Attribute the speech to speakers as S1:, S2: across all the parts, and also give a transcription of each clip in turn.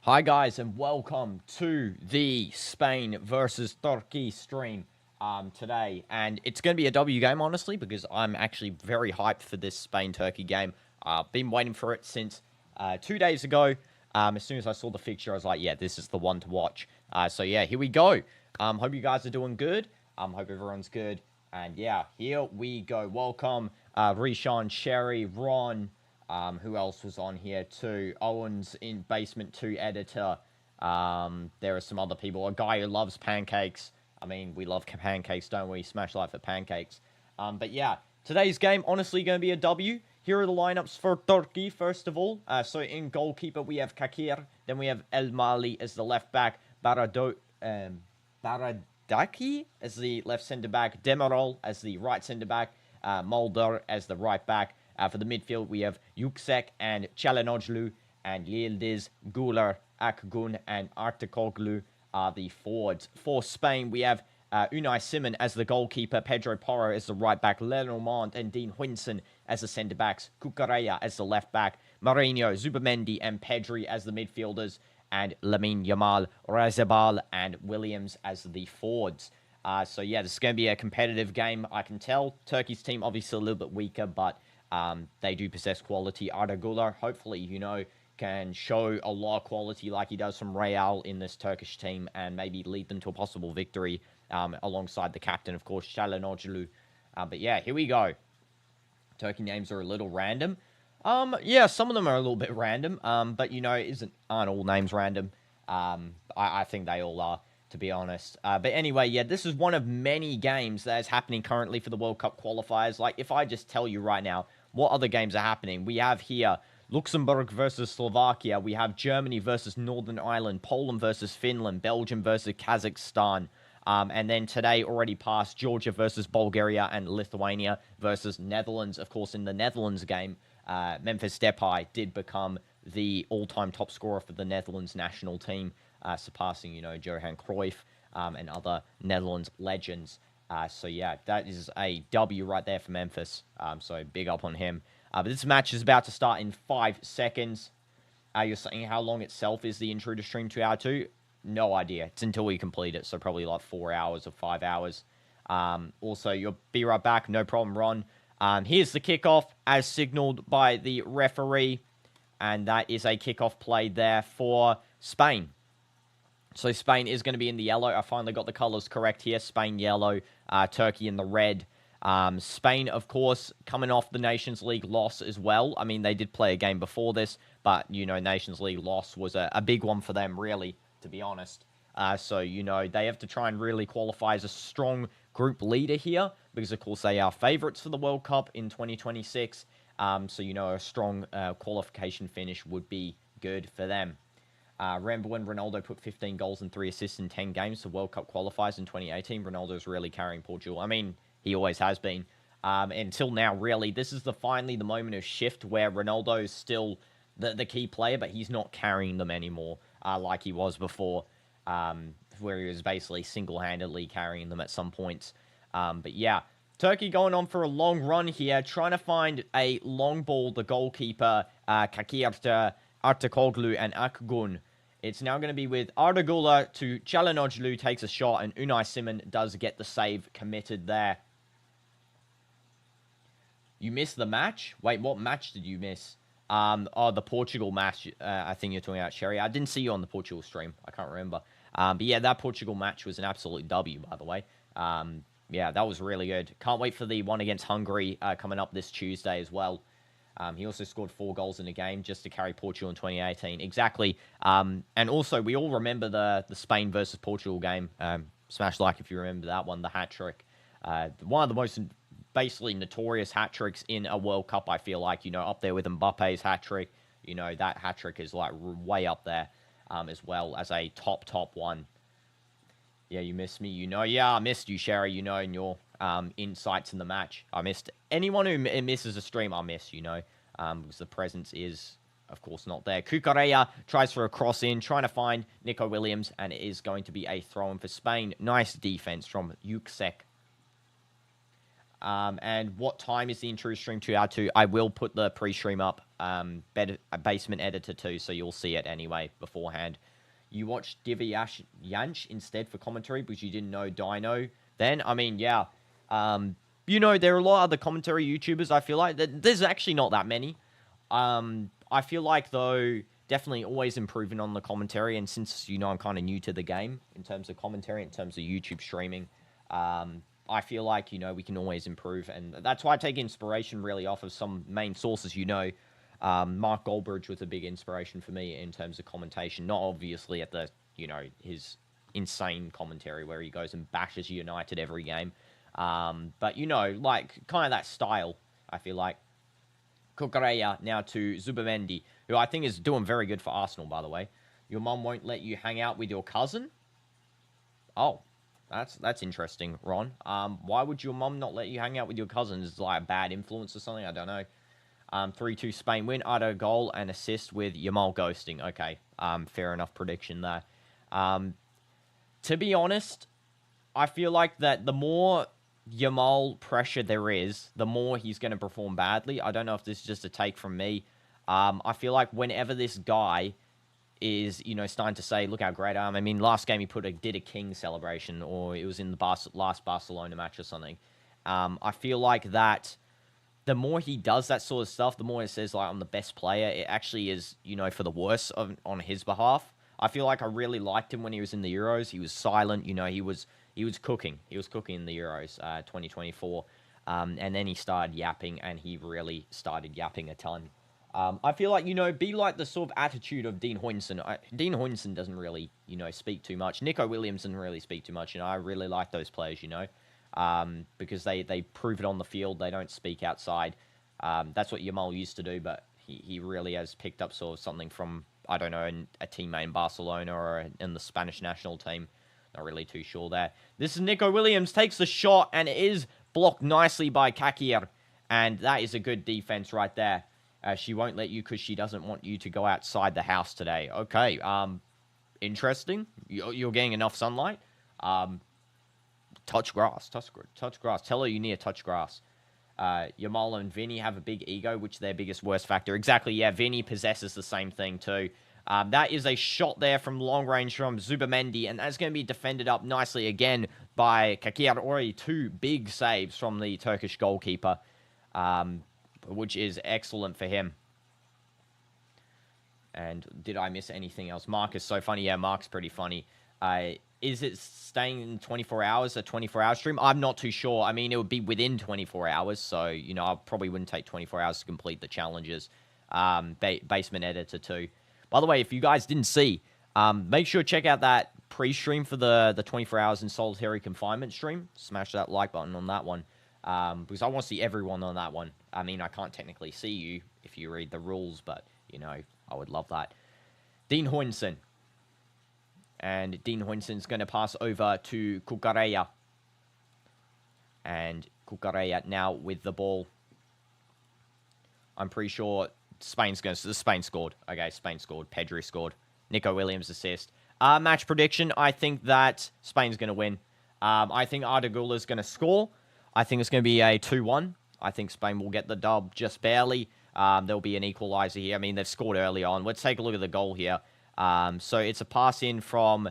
S1: Hi guys and welcome to the Spain versus Turkey stream today, and it's going to be a W game honestly because I'm actually very hyped for this Spain-Turkey game. Been waiting for it since 2 days ago. As soon as I saw the fixture, I was like, yeah, this is the one to watch. So yeah, here we go. Hope you guys are doing good. Hope everyone's good. And yeah, here we go. Welcome, Rishan, Sherry, Ron. Who else was on here too? Owen's in Basement 2 editor. There are some other people. A guy who loves pancakes. I mean, we love pancakes, don't we? Smash life for pancakes. But yeah, today's game, honestly, going to be a W. Here are the lineups for Turkey, first of all. So in goalkeeper, we have Kakir. Then we have El Mali as the left back. Baradaki as the left centre back. Demirol as the right centre back. Mulder as the right back. For the midfield, we have Yüksek and Çalhanoğlu, and Yildiz, Güler, Akgun, and Artikoglu are the forwards. For Spain, we have Unai Simon as the goalkeeper, Pedro Porro as the right back, Lenormand and Dean Huijsen as the centre backs, Cucurella as the left back, Mourinho, Zubamendi, and Pedri as the midfielders, and Lamine Yamal, Razabal, and Williams as the forwards. So yeah, this is going to be a competitive game, I can tell. Turkey's team obviously a little bit weaker, but they do possess quality. Arda Güler, hopefully, can show a lot of quality like he does from Real in this Turkish team and maybe lead them to a possible victory alongside the captain, of course, Çalhanoğlu. But yeah, here we go. Turkey names are a little random. Yeah, some of them are a little bit random, but, aren't all names random? I think they all are, to be honest. But anyway, yeah, this is one of many games that is happening currently for the World Cup qualifiers. Like, if I just tell you right now what other games are happening, we have here Luxembourg versus Slovakia. We have Germany versus Northern Ireland, Poland versus Finland, Belgium versus Kazakhstan. And then today already passed Georgia versus Bulgaria and Lithuania versus Netherlands. Of course, in the Netherlands game, Memphis Depay did become the all-time top scorer for the Netherlands national team, surpassing, Johan Cruyff and other Netherlands legends. So, yeah, that is a W right there for Memphis. So, big up on him. But this match is about to start in 5 seconds. You're saying how long itself is the intro to Stream 2 Hour 2? No idea. It's until we complete it, so probably like 4 hours or 5 hours. Also, you'll be right back. No problem, Ron. Here's the kickoff as signaled by the referee. And that is a kickoff play there for Spain. So Spain is going to be in the yellow. I finally got the colors correct here. Spain yellow, Turkey in the red. Spain, of course, coming off the Nations League loss as well. I mean, they did play a game before this, but, Nations League loss was a big one for them, really, to be honest. So, they have to try and really qualify as a strong group leader here because, of course, they are favourites for the World Cup in 2026. So, a strong qualification finish would be good for them. Remember when Ronaldo put 15 goals and 3 assists in 10 games to World Cup qualifiers in 2018? Ronaldo's really carrying Portugal. I mean, he always has been. Until now, really, this is finally the moment of shift where Ronaldo is still the key player, but he's not carrying them anymore like he was before, where he was basically single-handedly carrying them at some points. But yeah, Turkey going on for a long run here, trying to find a long ball, the goalkeeper, Kakir, Artikoglu, and Akgun. It's now going to be with Arda Güler to Çalhanoğlu, takes a shot, and Unai Simon does get the save committed there. You missed the match? Wait, what match did you miss? The Portugal match, I think you're talking about, Sherry. I didn't see you on the Portugal stream. I can't remember. But yeah, that Portugal match was an absolute W, by the way. Yeah, that was really good. Can't wait for the one against Hungary coming up this Tuesday as well. He also scored 4 goals in a game just to carry Portugal in 2018. Exactly. And also, we all remember the Spain versus Portugal game. Smash like if you remember that one, the hat-trick. One of the most basically notorious hat-tricks in a World Cup, I feel like. Up there with Mbappe's hat-trick. That hat-trick is like way up there as well as a top one. Yeah, you missed me, Yeah, I missed you, Sherry, in your insights in the match. I missed anyone who misses a stream, I miss, because the presence is, of course, not there. Cucurella tries for a cross in, trying to find Nico Williams, and it is going to be a throw-in for Spain. Nice defense from Yüksek. And what time is the intruder stream 2 out to? I will put the pre-stream up, basement editor too, so you'll see it anyway beforehand. You watched Yanch instead for commentary because you didn't know Dino then? I mean, yeah. You know, there are a lot of other commentary YouTubers, I feel like. There's actually not that many. I feel like, though, definitely always improving on the commentary. And since, you know, I'm kind of new to the game in terms of commentary, in terms of YouTube streaming, I feel like, you know, we can always improve. And that's why I take inspiration really off of some main sources, you know. Mark Goldbridge was a big inspiration for me in terms of commentation. Not obviously at the, you know, his insane commentary where he goes and bashes United every game. But, you know, like, kind of that style, I feel like. Cucurella now to Zubamendi, who I think is doing very good for Arsenal, by the way. Your mum won't let you hang out with your cousin? Oh, that's interesting, Ron. Why would your mum not let you hang out with your cousin? Is it like a bad influence or something? I don't know. 3-2 Spain win. Ado goal and assist with Yamal ghosting. Okay, fair enough prediction there. To be honest, I feel like that the more Yamal pressure there is, the more he's going to perform badly. I don't know if this is just a take from me. I feel like whenever this guy is, you know, starting to say, look how great I am. I mean, last game he did a king celebration, or it was in the last Barcelona match or something. I feel like that the more he does that sort of stuff, the more it says, like, I'm the best player. It actually is, you know, for the worse on his behalf. I feel like I really liked him when he was in the Euros. He was silent, you know, he was cooking. He was cooking in the Euros 2024. And then he started yapping, and he really started yapping a ton. I feel like, you know, be like the sort of attitude of Dean Huijsen. Dean Huijsen doesn't really, you know, speak too much. Nico Williams doesn't really speak too much. You know, I really like those players, you know, because they prove it on the field. They don't speak outside. That's what Yamal used to do, but he really has picked up sort of something from, I don't know, a teammate in Barcelona or in the Spanish national team. Not really too sure there. This is Nico Williams, takes the shot, and it is blocked nicely by Kakir. And that is a good defense right there. She won't let you because she doesn't want you to go outside the house today. Okay, interesting. You're getting enough sunlight. Touch grass. Tell her you need to touch grass. Yamal and Vinny have a big ego, which is their biggest worst factor. Exactly, yeah, Vinny possesses the same thing too. That is a shot there from long range from Zubamendi, and that's going to be defended up nicely again by Kakir. Already 2 big saves from the Turkish goalkeeper, which is excellent for him. And did I miss anything else? Mark is so funny. Yeah, Mark's pretty funny. Is it staying in 24 hours, a 24-hour stream? I'm not too sure. I mean, it would be within 24 hours, so, you know, I probably wouldn't take 24 hours to complete the challenges. Basement editor too. By the way, if you guys didn't see, make sure to check out that pre-stream for the 24 hours in solitary confinement stream. Smash that like button on that one, because I want to see everyone on that one. I mean, I can't technically see you if you read the rules, but, you know, I would love that. Dean Huijsen. And Dean Huijsen's going to pass over to Cucurella. And Cucurella now with the ball. I'm pretty sure Spain scored. Okay, Spain scored. Pedri scored. Nico Williams assist. Match prediction, I think that Spain's going to win. I think Ardagula's going to score. I think it's going to be a 2-1. I think Spain will get the dub just barely. There'll be an equalizer here. I mean, they've scored early on. Let's take a look at the goal here. So it's a pass in from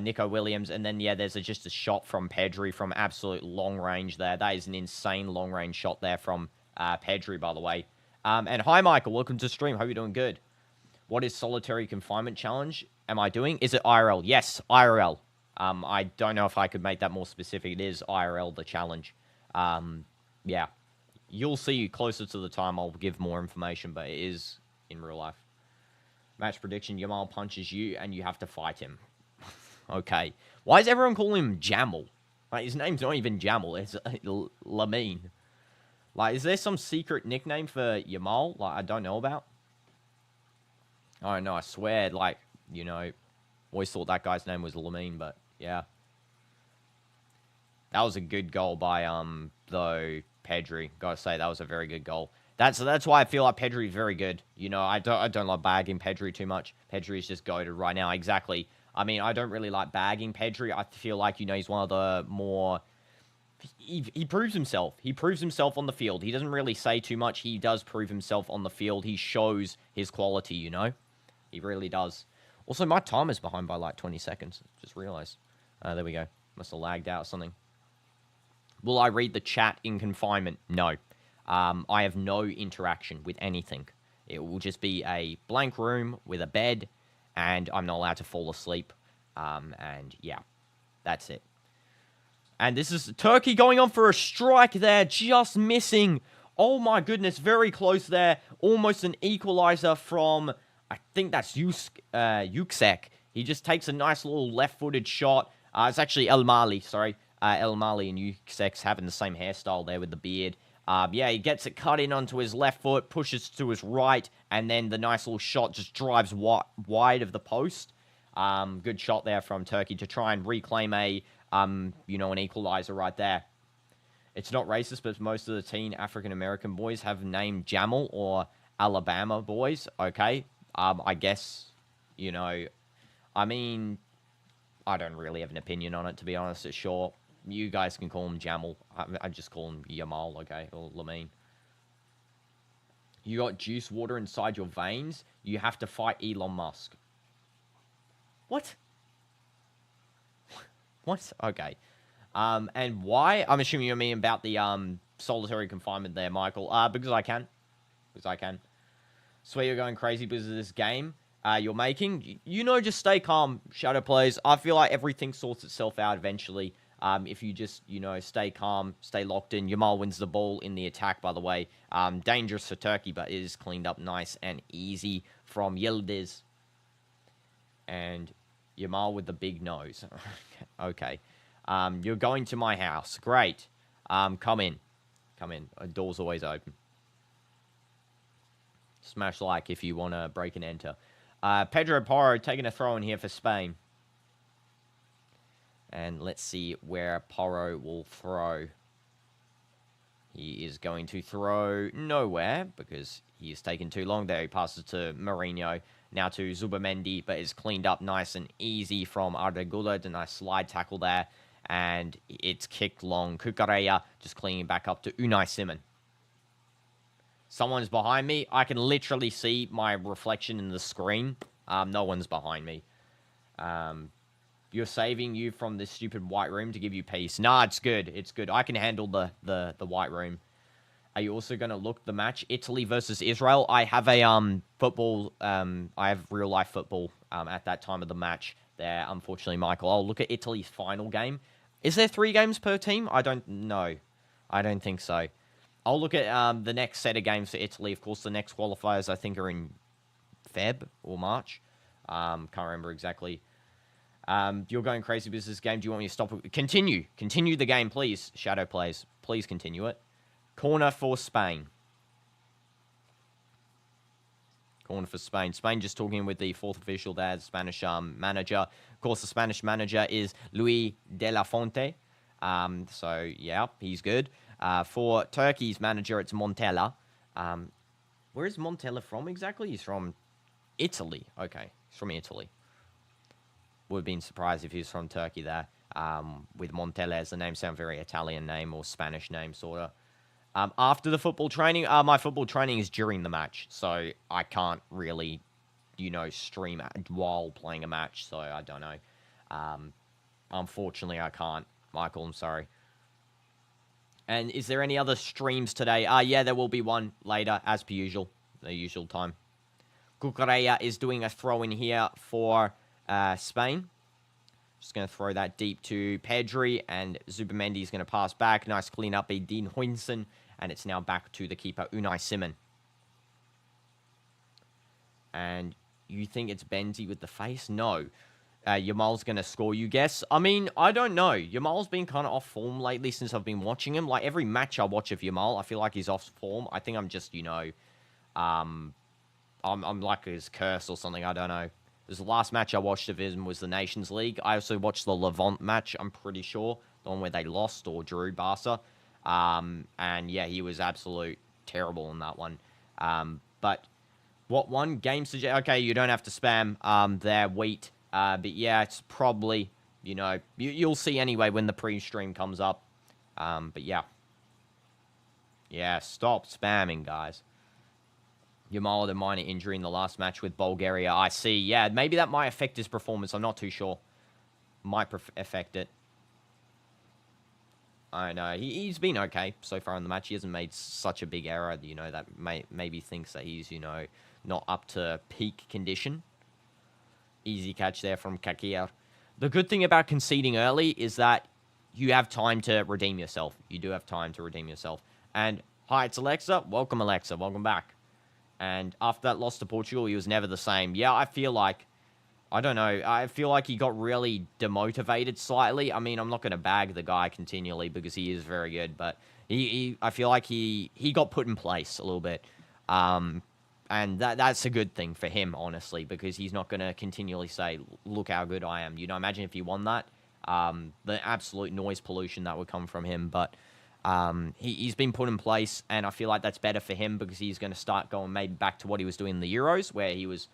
S1: Nico Williams, and then, yeah, there's just a shot from Pedri from absolute long range there. That is an insane long range shot there from Pedri, by the way. And hi, Michael. Welcome to stream. Hope you're doing good. What is solitary confinement challenge am I doing? Is it IRL? Yes, IRL. I don't know if I could make that more specific. It is IRL, the challenge. Yeah. You'll see closer to the time. I'll give more information, but it is in real life. Match prediction, Yamal punches you, and you have to fight him. Okay. Why is everyone calling him Jamal? Like, his name's not even Jamal. It's Lamine. Like, is there some secret nickname for Yamal? Like, I don't know about? I don't know. I swear, like, you know, always thought that guy's name was Lamine, but, yeah. That was a good goal by, though, Pedri. Gotta say, that was a very good goal. That's why I feel like Pedri is very good. You know, I don't like bagging Pedri too much. Pedri is just goated right now. Exactly. I mean, I don't really like bagging Pedri. I feel like, you know, he's one of the more... he proves himself. He proves himself on the field. He doesn't really say too much. He does prove himself on the field. He shows his quality, you know? He really does. Also, my timer's behind by like 20 seconds. Just realized. There we go. Must have lagged out or something. Will I read the chat in confinement? No. I have no interaction with anything. It will just be a blank room with a bed, and I'm not allowed to fall asleep. And yeah, that's it. And this is Turkey going on for a strike there, just missing. Oh my goodness, very close there. Almost an equalizer from, I think that's Yüksek. He just takes a nice little left-footed shot. It's actually El Mali, sorry. El Mali and Yüksek's having the same hairstyle there with the beard. Yeah, he gets it cut in onto his left foot, pushes to his right, and then the nice little shot just drives wide of the post. Good shot there from Turkey to try and reclaim an equalizer right there. It's not racist, but most of the teen African-American boys have named Jamal or Alabama boys. Okay, I guess, I mean, I don't really have an opinion on it, to be honest. It's sure. You guys can call him Jamal. I just call him Yamal, okay? Or Lamine. You got juice water inside your veins. You have to fight Elon Musk. What? What? Okay. And why? I'm assuming you mean about the solitary confinement there, Michael. Because I can. Because I can. Swear you're going crazy because of this game you're making. Just stay calm, Shadow Players. I feel like everything sorts itself out eventually. If you just, stay calm, stay locked in. Yamal wins the ball in the attack, by the way. Dangerous for Turkey, but it is cleaned up nice and easy from Yildiz. And Yamal with the big nose. Okay. You're going to my house. Great. Come in. Come in. Door's always open. Smash like if you want to break and enter. Pedro Porro taking a throw in here for Spain. And let's see where Porro will throw. He is going to throw nowhere because he is taking too long there. He passes to Mourinho. Now to Zubamendi, but is cleaned up nice and easy from Arda Güler. A nice slide tackle there. And it's kicked long. Cucurella just cleaning back up to Unai Simon. Someone's behind me. I can literally see my reflection in the screen. No one's behind me. You're saving you from this stupid white room to give you peace. Nah, it's good. It's good. I can handle the white room. Are you also going to look the match? Italy versus Israel. I have a football. I have real life football at that time of the match there. Unfortunately, Michael. I'll look at Italy's final game. Is there 3 games per team? I don't know. I don't think so. I'll look at the next set of games for Italy. Of course, the next qualifiers I think are in Feb or March. Can't remember exactly. You're going crazy with this game. Do you want me to stop? Continue. Continue the game, please. Shadow Plays. Please continue it. Corner for Spain. Corner for Spain. Spain just talking with the 4th official there, the Spanish manager. Of course, the Spanish manager is Luis de la Fonte. So, yeah, he's good. For Turkey's manager, it's Montella. Where is Montella from exactly? He's from Italy. Okay, he's from Italy. Would have been surprised if he was from Turkey there. With Montella as the name, sound very Italian name or Spanish name, sort of. After the football training, my football training is during the match, so I can't really, stream while playing a match, so I don't know. Unfortunately, I can't. Michael, I'm sorry. And is there any other streams today? Yeah, there will be one later, as per usual, the usual time. Cucurella is doing a throw in here for Spain. Just going to throw that deep to Pedri, and Zubamendi is going to pass back. Nice clean up by Dean Huijsen, and it's now back to the keeper, Unai Simon. And you think it's Benzi with the face? No. Yamal's going to score, you guess? I mean, I don't know. Yamal's been kind of off form lately since I've been watching him. Like, every match I watch of Yamal, I feel like he's off form. I think I'm just, I'm like his curse or something. I don't know. Because the last match I watched of him was the Nations League. I also watched the Levant match, I'm pretty sure. The one where they lost or drew Barca. And, yeah, he was absolute terrible in that one. But what one? Game suggest... Okay, you don't have to spam their wheat. But, yeah, it's probably, you'll see anyway when the pre-stream comes up. But yeah. Yeah, stop spamming, guys. Yamal had a minor injury in the last match with Bulgaria. I see. Yeah, maybe that might affect his performance. I'm not too sure. Might affect it. I know. He's been okay so far in the match. He hasn't made such a big error, that maybe thinks that he's, not up to peak condition. Easy catch there from Kakir. The good thing about conceding early is that you have time to redeem yourself. You do have time to redeem yourself. And hi, it's Alexa. Welcome, Alexa. Welcome back. And after that loss to Portugal, he was never the same. Yeah, I feel like, I don't know, I feel like he got really demotivated slightly. I mean, I'm not going to bag the guy continually because he is very good, but I feel like he got put in place a little bit. And that's a good thing for him, honestly, because he's not going to continually say, look how good I am. Imagine if he won that, the absolute noise pollution that would come from him. But he's been put in place, and I feel like that's better for him because he's going to start going maybe back to what he was doing in the Euros, where he was,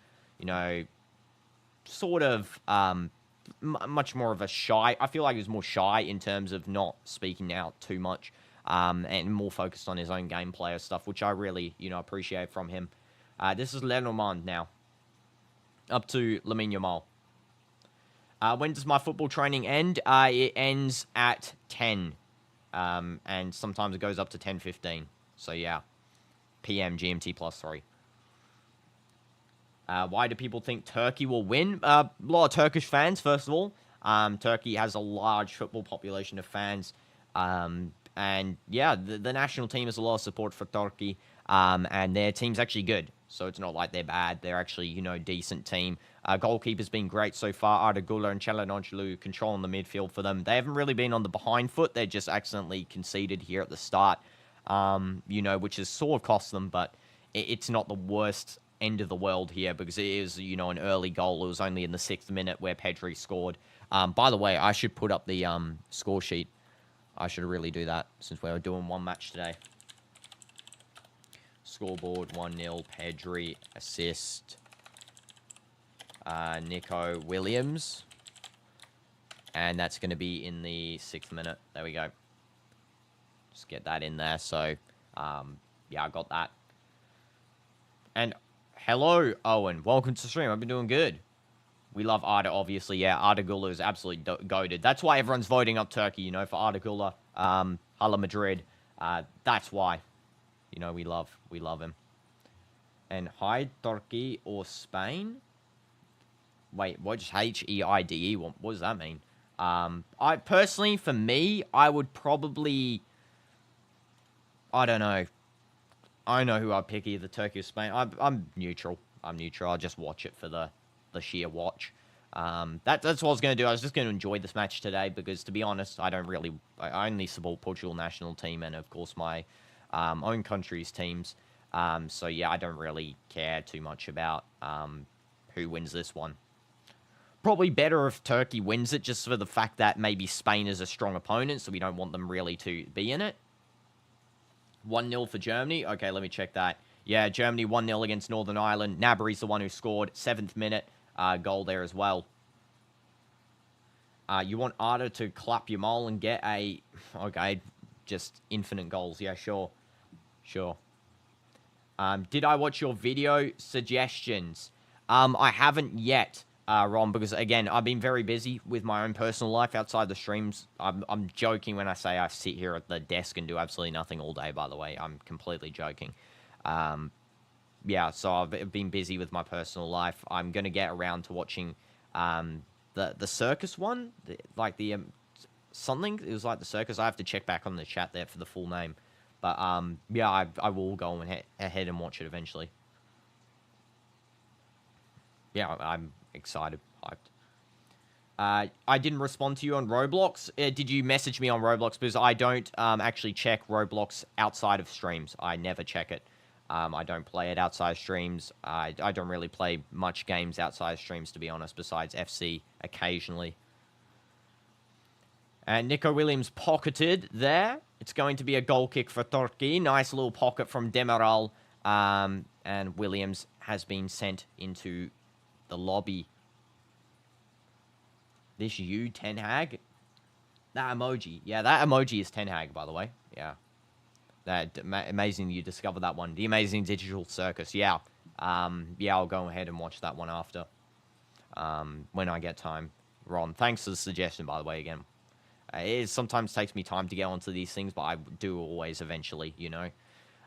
S1: sort of much more of a shy. I feel like he was more shy in terms of not speaking out too much, and more focused on his own gameplay or stuff, which I really, appreciate from him. This is Lenormand now. Up to Lamine Yamal. When does my football training end? It ends at 10. And sometimes it goes up to 10:15. So, yeah. PM GMT +3. Why do people think Turkey will win? A lot of Turkish fans, first of all. Turkey has a large football population of fans. And, yeah, the national team has a lot of support for Turkey. And their team's actually good. So it's not like they're bad. They're actually, decent team. Goalkeeper's been great so far. Arda Güler and Çalhanoğlu controlling the midfield for them. They haven't really been on the behind foot. They're just accidentally conceded here at the start, which has sort of cost them. But it's not the worst end of the world here because it is, an early goal. It was only in the 6th minute where Pedri scored. By the way, I should put up the score sheet. I should really do that since we were doing one match today. Scoreboard 1-0, Pedri, assist, Nico Williams. And that's going to be in the 6th minute. There we go. Just get that in there. So, yeah, I got that. And hello, Owen. Welcome to the stream. I've been doing good. We love Arda, obviously. Yeah, Arda Güler is absolutely goated. That's why everyone's voting up Turkey, for Arda Güler, Hala Madrid. That's why. We love him. And hi, Turkey or Spain? Wait, what's H-E-I-D-E? What does that mean? I personally, for me, I would probably, I don't know. I know who I'd pick, either Turkey or Spain. I'm neutral. I'll just watch it for the sheer watch. That's what I was going to do. I was just going to enjoy this match today because, to be honest, I only support Portugal national team and, of course, my own country's teams. So, yeah, I don't really care too much about who wins this one. Probably better if Turkey wins it just for the fact that maybe Spain is a strong opponent, so we don't want them really to be in it. 1-0 for Germany. Okay, let me check that. Yeah, Germany 1-0 against Northern Ireland. Gnabry's the one who scored. 7th minute goal there as well. You want Arda to clap Yamal and get a... Okay, just infinite goals. Yeah, sure. Sure. Did I watch your video suggestions? I haven't yet, Ron, because, again, I've been very busy with my own personal life outside the streams. I'm joking when I say I sit here at the desk and do absolutely nothing all day, by the way. I'm completely joking. Yeah, so I've been busy with my personal life. I'm going to get around to watching the circus one, something. It was like the circus. I have to check back on the chat there for the full name. But, yeah, I will go ahead and watch it eventually. Yeah, I'm excited, hyped. I didn't respond to you on Roblox. Did you message me on Roblox? Because I don't actually check Roblox outside of streams. I never check it. I don't play it outside streams. I don't really play much games outside streams, to be honest, besides FC occasionally. And Nico Williams pocketed there. It's going to be a goal kick for Turkey. Nice little pocket from Demiral. And Williams has been sent into the lobby. This you, Ten Hag? That emoji. Yeah, that emoji is Ten Hag, by the way. Yeah. That amazing you discovered that one. The Amazing Digital Circus. Yeah. Yeah, I'll go ahead and watch that one after. When I get time. Ron, thanks for the suggestion, by the way, again. It sometimes takes me time to get onto these things, but I do always eventually, you know.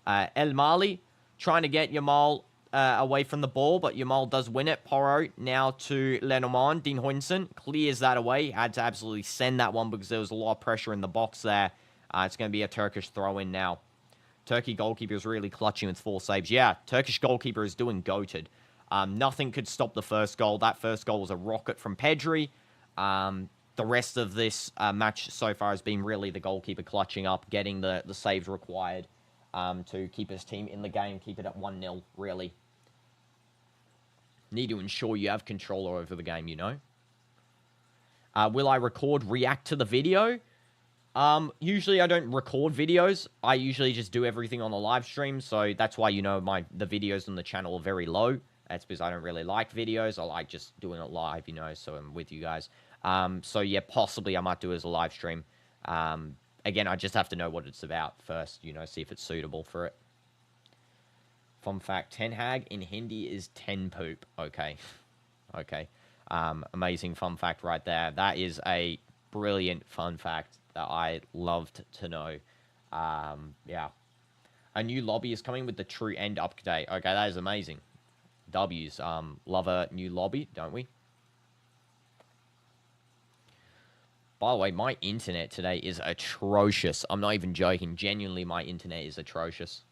S1: El Mali, trying to get Yamal away from the ball, but Yamal does win it. Porro now to Lenormand. Dean Huynsson clears that away. Had to absolutely send that one because there was a lot of pressure in the box there. It's going to be a Turkish throw-in now. Turkey goalkeeper is really clutching with 4 saves. Yeah, Turkish goalkeeper is doing goated. Nothing could stop the first goal. That first goal was a rocket from Pedri. The rest of this match so far has been really the goalkeeper clutching up, getting the saves required to keep his team in the game, keep it at 1-0, really. Need to ensure you have control over the game, you know. Will I react to the video? Usually I don't record videos. I usually just do everything on the live stream, so that's why, you know, the videos on the channel are very low. That's because I don't really like videos. I like just doing it live, you know, so I'm with you guys. So yeah, possibly I might do it as a live stream. Again, I just have to know what it's about first, you know, see if it's suitable for it. Fun fact, Ten Hag in Hindi is 10 poop. Okay. Okay. Amazing fun fact right there. That is a brilliant fun fact that I loved to know. Yeah. A new lobby is coming with the true end update. Okay, that is amazing. W's. Love a new lobby, don't we? By the way, my internet today is atrocious. I'm not even joking. Genuinely, my internet is atrocious.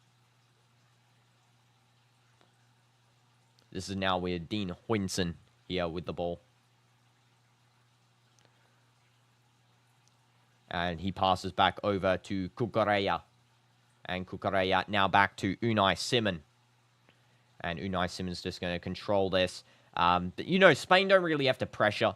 S1: This is now with Dean Huynsson here with the ball. And he passes back over to Cucurella. And Cucurella now back to Unai Simon. And Unai Simon's just going to control this. But, you know, Spain don't really have to pressure.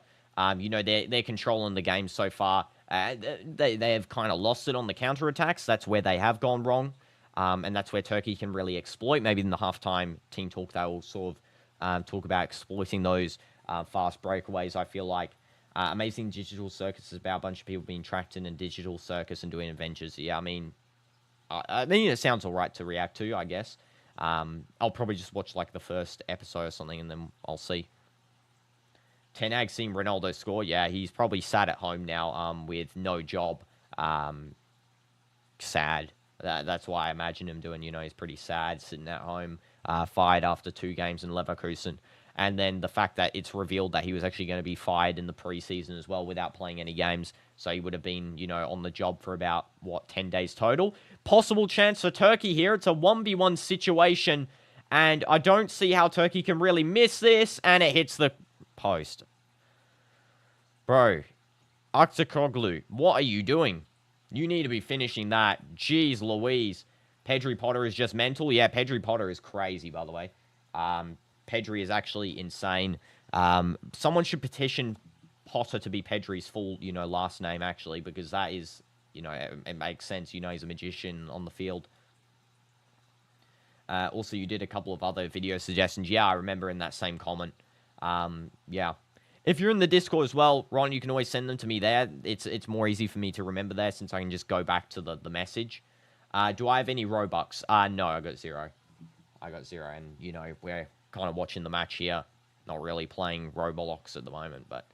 S1: You know, they're controlling the game so far. They have kind of lost it on the counterattacks. That's where they have gone wrong. And that's where Turkey can really exploit. Maybe in the halftime team talk, they will sort of talk about exploiting those fast breakaways, I feel like. Amazing Digital Circus is about a bunch of people being trapped in a digital circus and doing adventures. Yeah, I mean, it sounds all right to react to, I guess. I'll probably just watch, like, the first episode or something, and then I'll see. Ten Hag seen Ronaldo score. Yeah, he's probably sat at home now with no job. Sad. That's why I imagine him doing, you know, he's pretty sad, sitting at home, fired after 2 games in Leverkusen. And then the fact that it's revealed that he was actually going to be fired in the preseason as well without playing any games. So he would have been, you know, on the job for about, 10 days total. Possible chance for Turkey here. It's a 1v1 situation. And I don't see how Turkey can really miss this. And it hits the post. Bro, Aktakoglu, what are you doing? You need to be finishing that. Jeez Louise. Pedri Potter is just mental. Yeah, Pedri Potter is crazy, by the way. Pedri is actually insane. Someone should petition Potter to be Pedri's full, you know, last name, actually, because that is, you know, it makes sense. You know, he's a magician on the field. Also, you did a couple of other video suggestions. Yeah, I remember in that same comment. Yeah. If you're in the Discord as well, Ron, you can always send them to me there. It's more easy for me to remember there since I can just go back to the message. Do I have any Robux? No, I got 0. I got 0, and, you know, we're kind of watching the match here. Not really playing Roblox at the moment, but,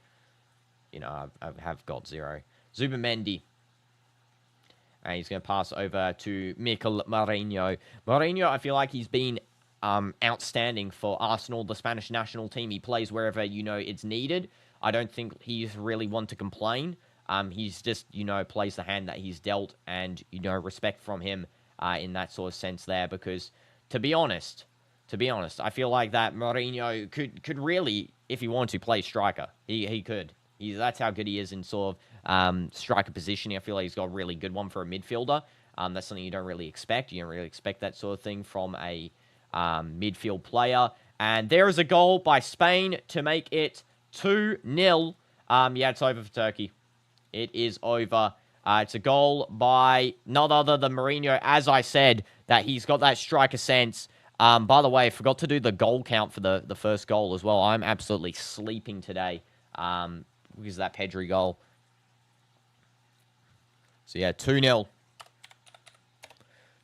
S1: you know, I have got 0. Zubamendi. And he's going to pass over to Mikel Mourinho. Mourinho, I feel like he's been outstanding for Arsenal, the Spanish national team. He plays wherever, you know, it's needed. I don't think he's really one to complain. He's just, you know, plays the hand that he's dealt, and, you know, respect from him in that sort of sense there, because to be honest, I feel like that Mourinho could really, if he wanted to, play striker. He could. That's how good he is in sort of striker positioning. I feel like he's got a really good one for a midfielder. That's something you don't really expect. You don't really expect that sort of thing from a midfield player. And there is a goal by Spain to make it 2-0. Yeah, it's over for Turkey. It is over. It's a goal by none other than Mourinho. As I said, that he's got that striker sense. By the way, I forgot to do the goal count for the first goal as well. I'm absolutely sleeping today because of that Pedri goal. So, yeah, 2-0.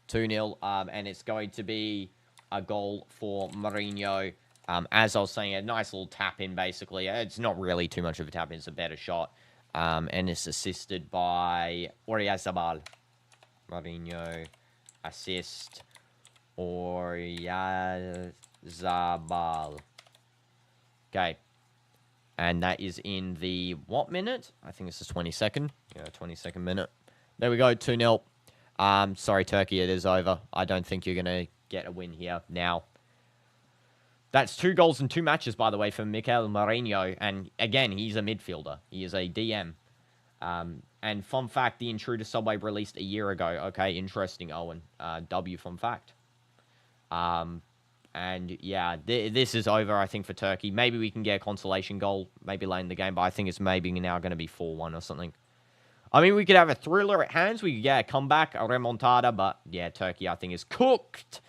S1: 2-0, and it's going to be a goal for Mourinho. As I was saying, a nice little tap-in, basically. It's not really too much of a tap-in. It's a better shot. And it's assisted by Oyarzabal. Mourinho, assist, Oyarzabal. Okay. And that is in the, what minute? I think it's the 22nd. Yeah, 22nd minute. There we go, 2-0. Sorry, Turkey, it is over. I don't think you're going to get a win here now. That's 2 goals in 2 matches, by the way, for Mikel Mourinho. And, again, he's a midfielder. He is a DM. And, fun fact, the Intruder Subway released a year ago. Okay, interesting, Owen. W, fun fact. And, yeah, this is over, I think, for Turkey. Maybe we can get a consolation goal, maybe late in the game, but I think it's maybe now going to be 4-1 or something. I mean, we could have a thriller at hands. We could get a comeback, a remontada, but, yeah, Turkey, I think, is cooked.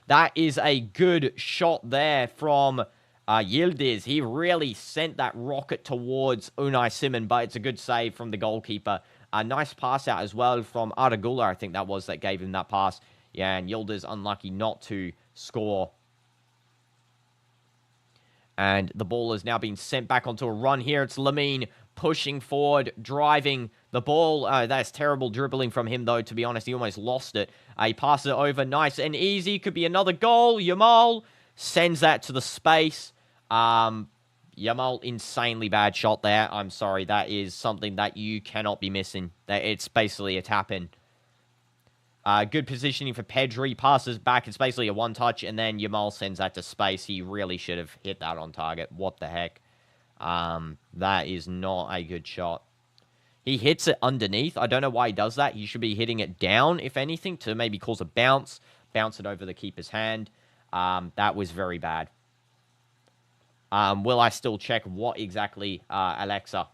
S1: That is a good shot there from Yildiz. He really sent that rocket towards Unai Simon, but it's a good save from the goalkeeper. A nice pass out as well from Arda Güler, I think that was, that gave him that pass. Yeah, and Yildiz unlucky not to score. And the ball has now been sent back onto a run here. It's Lamine pushing forward, driving the ball. That's terrible dribbling from him, though, to be honest. He almost lost it. He passes it over nice and easy. Could be another goal. Yamal sends that to the space. Yamal, insanely bad shot there. I'm sorry. That is something that you cannot be missing. It's basically a tap-in. Good positioning for Pedri. Passes back. It's basically a one-touch, and then Yamal sends that to space. He really should have hit that on target. What the heck? That is not a good shot. He hits it underneath. I don't know why he does that. He should be hitting it down, if anything, to maybe cause a bounce. Bounce it over the keeper's hand. That was very bad. Will I still check what exactly, Alexa?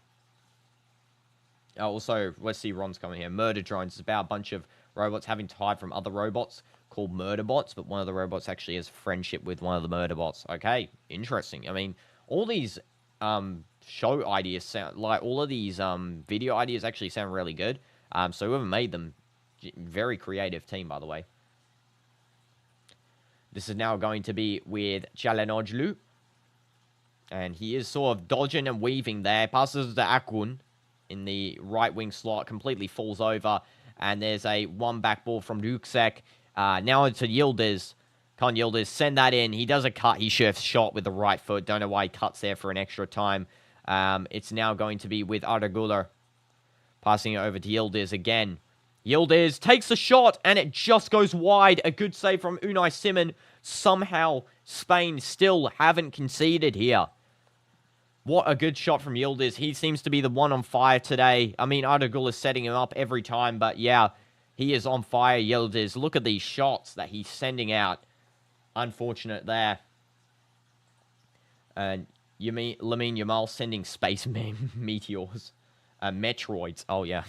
S1: Also, let's see, Ron's coming here. Murder drones. It's about a bunch of robots having to hide from other robots called murder bots, but one of the robots actually has friendship with one of the murder bots. Okay, interesting. I mean, all these show ideas sound like, all of these video ideas actually sound really good. So whoever made them, very creative team, by the way. This is now going to be with Çalhanoğlu. And he is sort of dodging and weaving there. Passes to Akun in the right wing slot. Completely falls over. And there's a one back ball from Yüksek. Now it's to Yildiz. Can Yildiz send that in? He does a cut. He should have shot with the right foot. Don't know why he cuts there for an extra time. It's now going to be with Arda Güler. Passing it over to Yildiz again. Yildiz takes a shot, and it just goes wide. A good save from Unai Simon. Somehow, Spain still haven't conceded here. What a good shot from Yildiz. He seems to be the one on fire today. I mean, Arda Güler is setting him up every time, but yeah, he is on fire, Yildiz. Look at these shots that he's sending out. Unfortunate there. And Lamine Yamal sending space meteors. Metroids. Oh, yeah.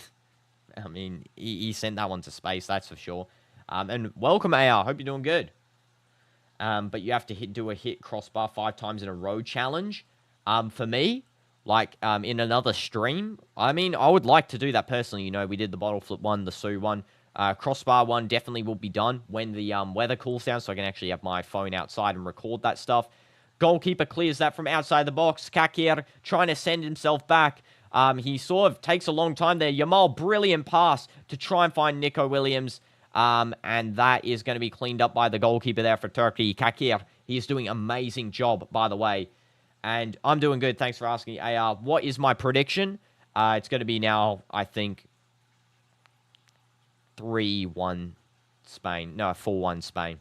S1: I mean, he sent that one to space, that's for sure. And welcome, AR. Hope you're doing good. But you have to do a hit crossbar 5 times in a row challenge. For me, like, in another stream, I mean, I would like to do that personally. You know, we did the bottle flip one, the Sue one. Crossbar one definitely will be done when the weather cools down, so I can actually have my phone outside and record that stuff. Goalkeeper clears that from outside the box. Kakir trying to send himself back. He sort of takes a long time there. Yamal, brilliant pass to try and find Nico Williams. And that is going to be cleaned up by the goalkeeper there for Turkey. Kakir, he is doing an amazing job, by the way. And I'm doing good. Thanks for asking, AR. What is my prediction? It's going to be now, I think, 3-1 Spain. No, 4-1 Spain.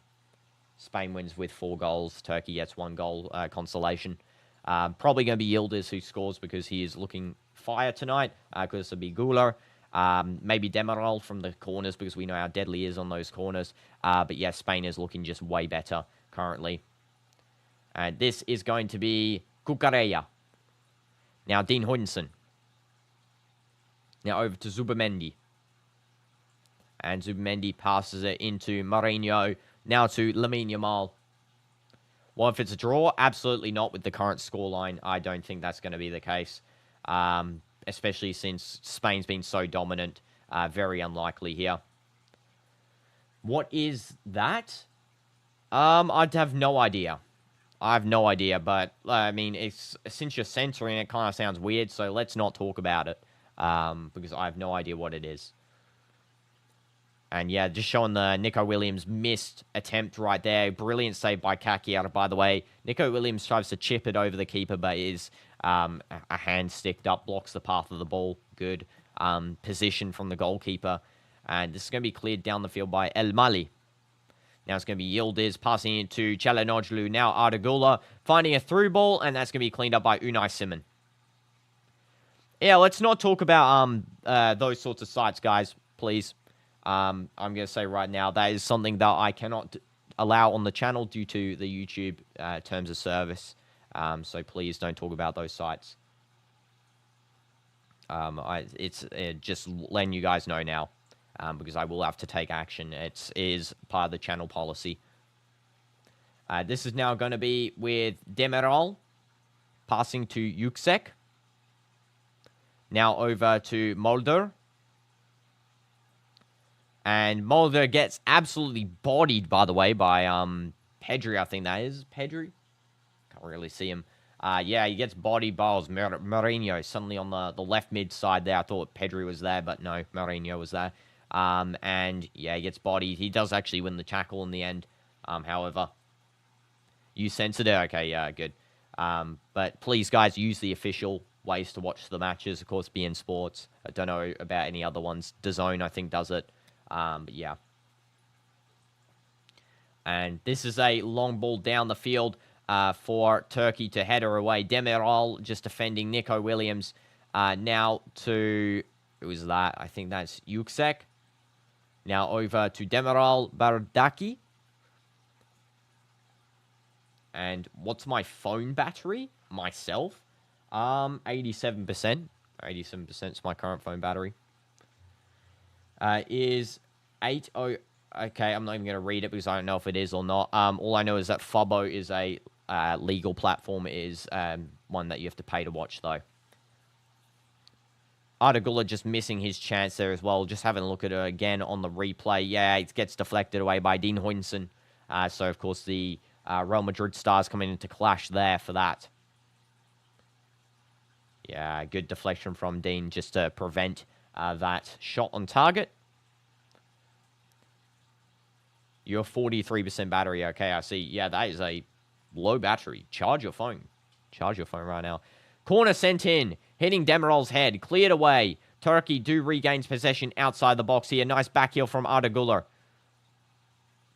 S1: Spain wins with 4 goals. Turkey gets 1 goal consolation. Probably going to be Yildiz who scores because he is looking fire tonight. Because it'll be Güler. Maybe Demiral from the corners because we know how deadly he is on those corners. But yeah, Spain is looking just way better currently. And this is going to be Cucurella. Now Dean Huijsen. Now over to Zubimendi. And Zubimendi passes it into Mourinho. Now to Lamine Yamal. Well, if it's a draw, absolutely not with the current scoreline. I don't think that's going to be the case. Especially since Spain's been so dominant. very unlikely here. What is that? I'd have no idea. I have no idea, but, I mean, since you're censoring it, kind of sounds weird, so let's not talk about it, because I have no idea what it is. And, yeah, just showing the Nico Williams missed attempt right there. Brilliant save by Kakiara, by the way. Nico Williams tries to chip it over the keeper, but is a hand sticked up, blocks the path of the ball. Good position from the goalkeeper. And this is going to be cleared down the field by El Mali. Now it's going to be Yildiz passing it to Çalhanoğlu. Now Ardagula finding a through ball, and that's going to be cleaned up by Unai Simon. Yeah, let's not talk about those sorts of sites, guys, please. I'm going to say right now, that is something that I cannot allow on the channel due to the YouTube terms of service. So please don't talk about those sites. It's just letting you guys know now. Because I will have to take action. It is part of the channel policy. This is now going to be with Demiral passing to Yüksek. Now over to Mulder. And Mulder gets absolutely bodied, by the way, by Pedri, I think that is. Pedri? Can't really see him. Yeah, he gets bodied by Mourinho suddenly on the left mid side there. I thought Pedri was there, but no, Mourinho was there. And, yeah, he gets bodied. He does actually win the tackle in the end, however. You censored it? Okay, yeah, good. But please, guys, use the official ways to watch the matches. Of course, beIN Sports. I don't know about any other ones. DAZN, I think, does it. But, yeah. And this is a long ball down the field for Turkey to header away. Demiral just defending Nico Williams. Now to... Who is that? I think that's Yüksek. Now over to Demiral Bardaki. And what's my phone battery? Myself? 87%. 87% is my current phone battery. Is 80... Okay, I'm not even going to read it because I don't know if it is or not. All I know is that Fubbo is a legal platform. It is one that you have to pay to watch, though. Ardagula just missing his chance there as well. Just having a look at it again on the replay. Yeah, it gets deflected away by Dean Huijsen. So, of course, the Real Madrid stars coming into clash there for that. Yeah, good deflection from Dean just to prevent that shot on target. You're 43% battery. Okay, I see. Yeah, that is a low battery. Charge your phone. Charge your phone right now. Corner sent in. Hitting Demiral's head. Cleared away. Turkey do regains possession outside the box here. Nice back heel from Ardagula.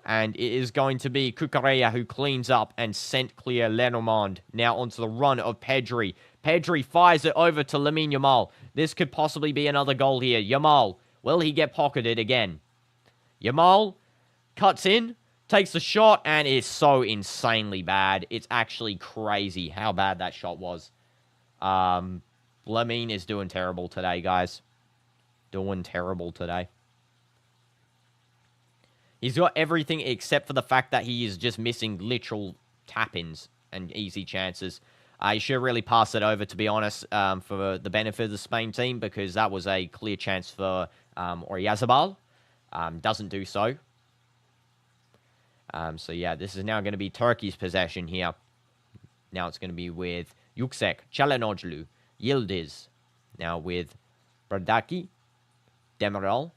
S1: And it is going to be Cucurella who cleans up and sent clear Lenormand. Now onto the run of Pedri. Pedri fires it over to Lamine Yamal. This could possibly be another goal here. Yamal. Will he get pocketed again? Yamal cuts in. Takes the shot. And is so insanely bad. It's actually crazy how bad that shot was. Lamine is doing terrible today, guys. Doing terrible today. He's got everything except for the fact that he is just missing literal tap-ins and easy chances. He should really pass it over, to be honest, for the benefit of the Spain team, because that was a clear chance for Oyarzabal. Doesn't do so. So, yeah, this is now going to be Turkey's possession here. Now it's going to be with Yüksek, Çalhanoğlu, Yildiz. Now with Bardaki, Demiral.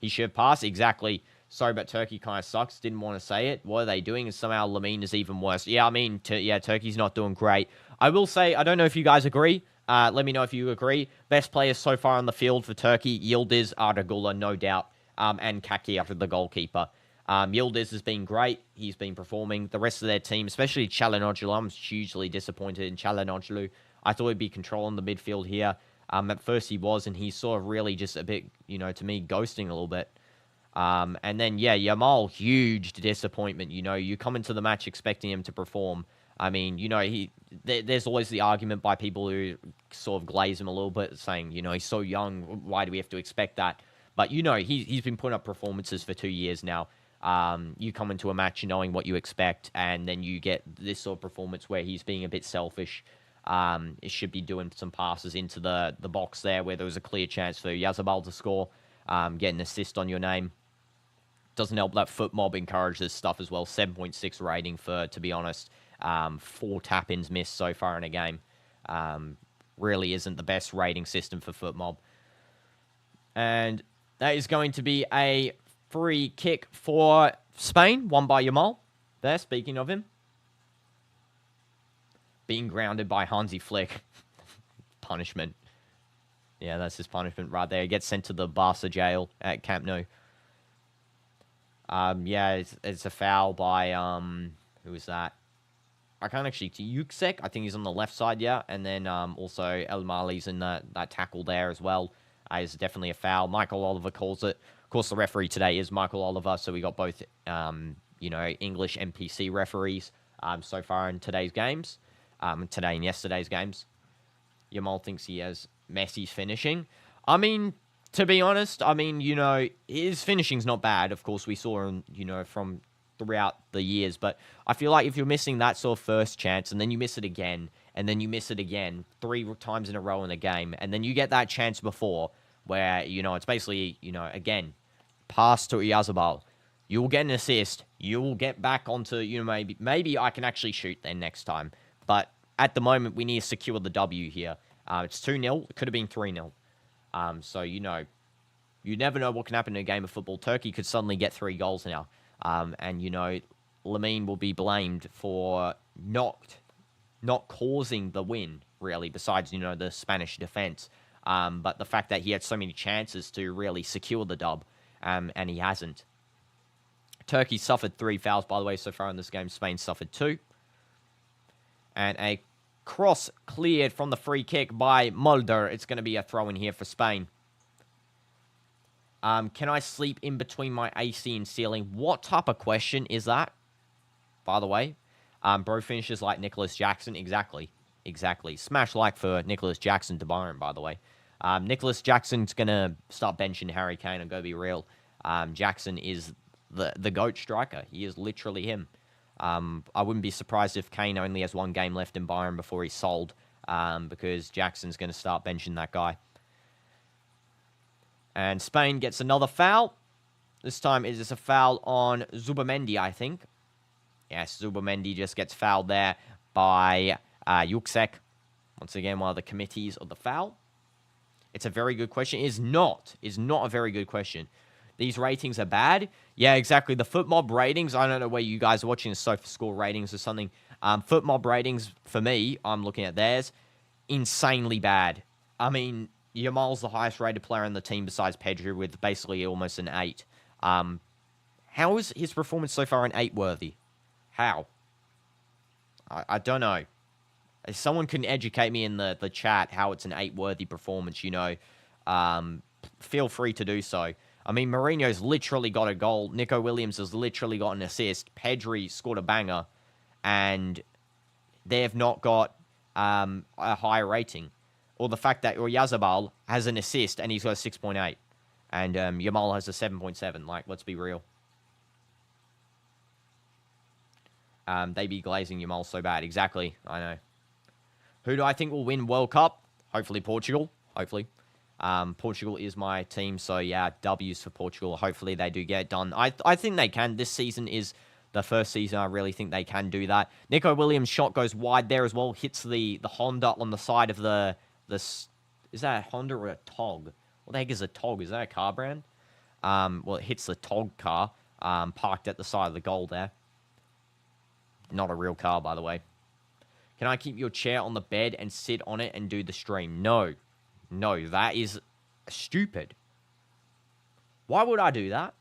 S1: He should pass, exactly. Sorry, but Turkey kind of sucks. Didn't want to say it. What are they doing? And somehow Lamine is even worse. Yeah, I mean, Turkey's not doing great. I will say, I don't know if you guys agree. Let me know if you agree. Best players so far on the field for Turkey, Yildiz, Ardagula, no doubt. And Kaki after the goalkeeper. Yildiz has been great. He's been performing. The rest of their team, especially Çalhanoğlu, I'm hugely disappointed in Çalhanoğlu. I thought he'd be controlling the midfield here. At first he was, and he's sort of really just a bit, to me, ghosting a little bit. And then, yeah, Yamal, huge disappointment. You come into the match expecting him to perform. I mean, there's always the argument by people who sort of glaze him a little bit, saying, he's so young, why do we have to expect that? But, he's been putting up performances for 2 years now. You come into a match knowing what you expect, and then you get this sort of performance where he's being a bit selfish. It should be doing some passes into the box there where there was a clear chance for Yazabal to score. Get an assist on your name. Doesn't help that Foot Mob encourage this stuff as well. 7.6 rating for, to be honest. 4 tap-ins missed so far in a game. Really isn't the best rating system for Foot Mob. And that is going to be a free kick for Spain, won by Yamal. There, speaking of him. Being grounded by Hansi Flick. Punishment. Yeah, that's his punishment right there. He gets sent to the Barca jail at Camp Nou. Yeah, it's a foul by, who is that? I can't actually see. Yuksek, I think he's on the left side, yeah. And then also El Mali's in that tackle there as well. It's definitely a foul. Michael Oliver calls it. Of course, the referee today is Michael Oliver, so we got both, English NPC referees so far in today's games. Today and yesterday's games. Yamal thinks he has Messi's finishing. I mean, to be honest, his finishing's not bad. Of course, we saw him, from throughout the years. But I feel like if you're missing that sort of first chance, and then you miss it again, and then you miss it again 3 times in a row in a game, and then you get that chance before where, it's basically, again, pass to Yazabal. You will get an assist. You will get back onto, maybe I can actually shoot then next time. But at the moment, we need to secure the W here. It's 2-0. It could have been 3-0. So, you never know what can happen in a game of football. Turkey could suddenly get 3 goals now. And, Lamine will be blamed for not causing the win, really, besides, the Spanish defense. But the fact that he had so many chances to really secure the dub, and he hasn't. Turkey suffered 3 fouls, by the way, so far in this game. Spain suffered 2. And a cross cleared from the free kick by Mulder. It's going to be a throw in here for Spain. Can I sleep in between my AC and ceiling? What type of question is that? By the way, bro finishes like Nicholas Jackson. Exactly. Smash like for Nicholas Jackson to Byron, by the way. Nicholas Jackson's going to start benching Harry Kane and go be real. Jackson is the GOAT striker. He is literally him. I wouldn't be surprised if Kane only has 1 game left in Byron before he's sold, because Jackson's going to start benching that guy. And Spain gets another foul. This time it is a foul on Zubamendi, I think. Yes, Zubamendi just gets fouled there by Yuksek. Once again, one of the committees of the foul. It's a very good question. It is not a very good question. These ratings are bad. Yeah, exactly. The FootMob ratings, I don't know where you guys are watching, the SofaScore ratings or something. FootMob ratings, for me, I'm looking at theirs, insanely bad. I mean, Yamal's the highest rated player on the team besides Pedri with basically almost an 8. How is his performance so far an 8 worthy? How? I don't know. If someone can educate me in the chat how it's an 8 worthy performance, feel free to do so. I mean, Mourinho's literally got a goal. Nico Williams has literally got an assist. Pedri scored a banger. And they have not got a higher rating. Or the fact that Oyarzabal has an assist and he's got a 6.8. And Yamal has a 7.7. Like, let's be real. They be glazing Yamal so bad. Exactly. I know. Who do I think will win World Cup? Hopefully Portugal. Hopefully. Portugal is my team, so yeah, W's for Portugal. Hopefully they do get it done. I think they can. This season is the first season I really think they can do that. Nico Williams' shot goes wide there as well. Hits the Honda on the side of the... Is that a Honda or a Tog? What the heck is a Tog? Is that a car brand? Well, it hits the Tog car parked at the side of the goal there. Not a real car, by the way. Can I keep your chair on the bed and sit on it and do the stream? No. No, that is stupid. Why would I do that?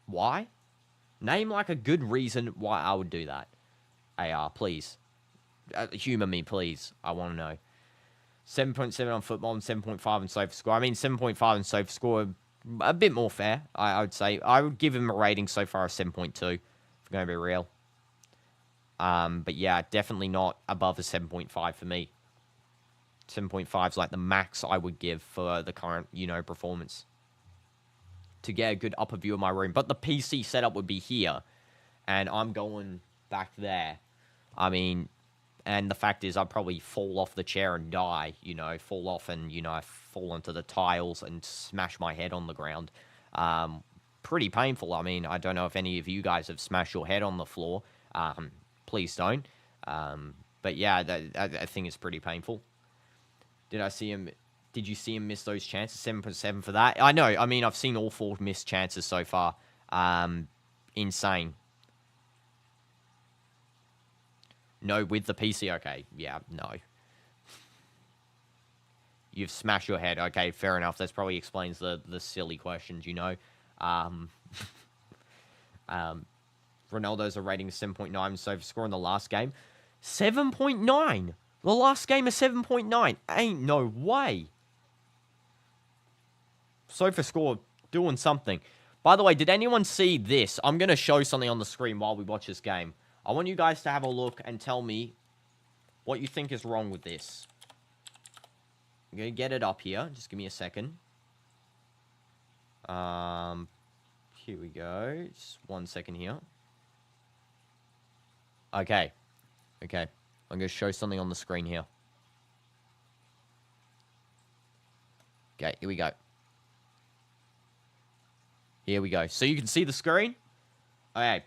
S1: Why? Name like a good reason why I would do that. AR, please. Humor me, please. I want to know. 7.7 on football and 7.5 on SofaScore. I mean, 7.5 on SofaScore, a bit more fair, I would say. I would give him a rating so far of 7.2, if we're going to be real. But yeah, definitely not above a 7.5 for me. 7.5 is like the max I would give for the current, performance. To get a good upper view of my room. But the PC setup would be here. And I'm going back there. I mean, And the fact is, I'd probably fall off the chair and die, you know, fall off and, you know, I fall onto the tiles and smash my head on the ground. Pretty painful. I mean, I don't know if any of you guys have smashed your head on the floor. Please don't. But yeah, I think it's pretty painful. Did you see him miss those chances? 7.7 for that. I know. I mean, I've seen all 4 missed chances so far. Insane. No, with the PC. Okay. Yeah, no. You've smashed your head. Okay, fair enough. That probably explains the silly questions, you know. Ronaldo's a rating of 7.9 so for score in the last game. 7.9! The last game is 7.9. Ain't no way. So for score, doing something. By the way, did anyone see this? I'm going to show something on the screen while we watch this game. I want you guys to have a look and tell me what you think is wrong with this. I'm going to get it up here. Just give me a second. Here we go. Just 1 second here. Okay. Okay. I'm going to show something on the screen here. Okay, here we go. Here we go. So you can see the screen? Okay.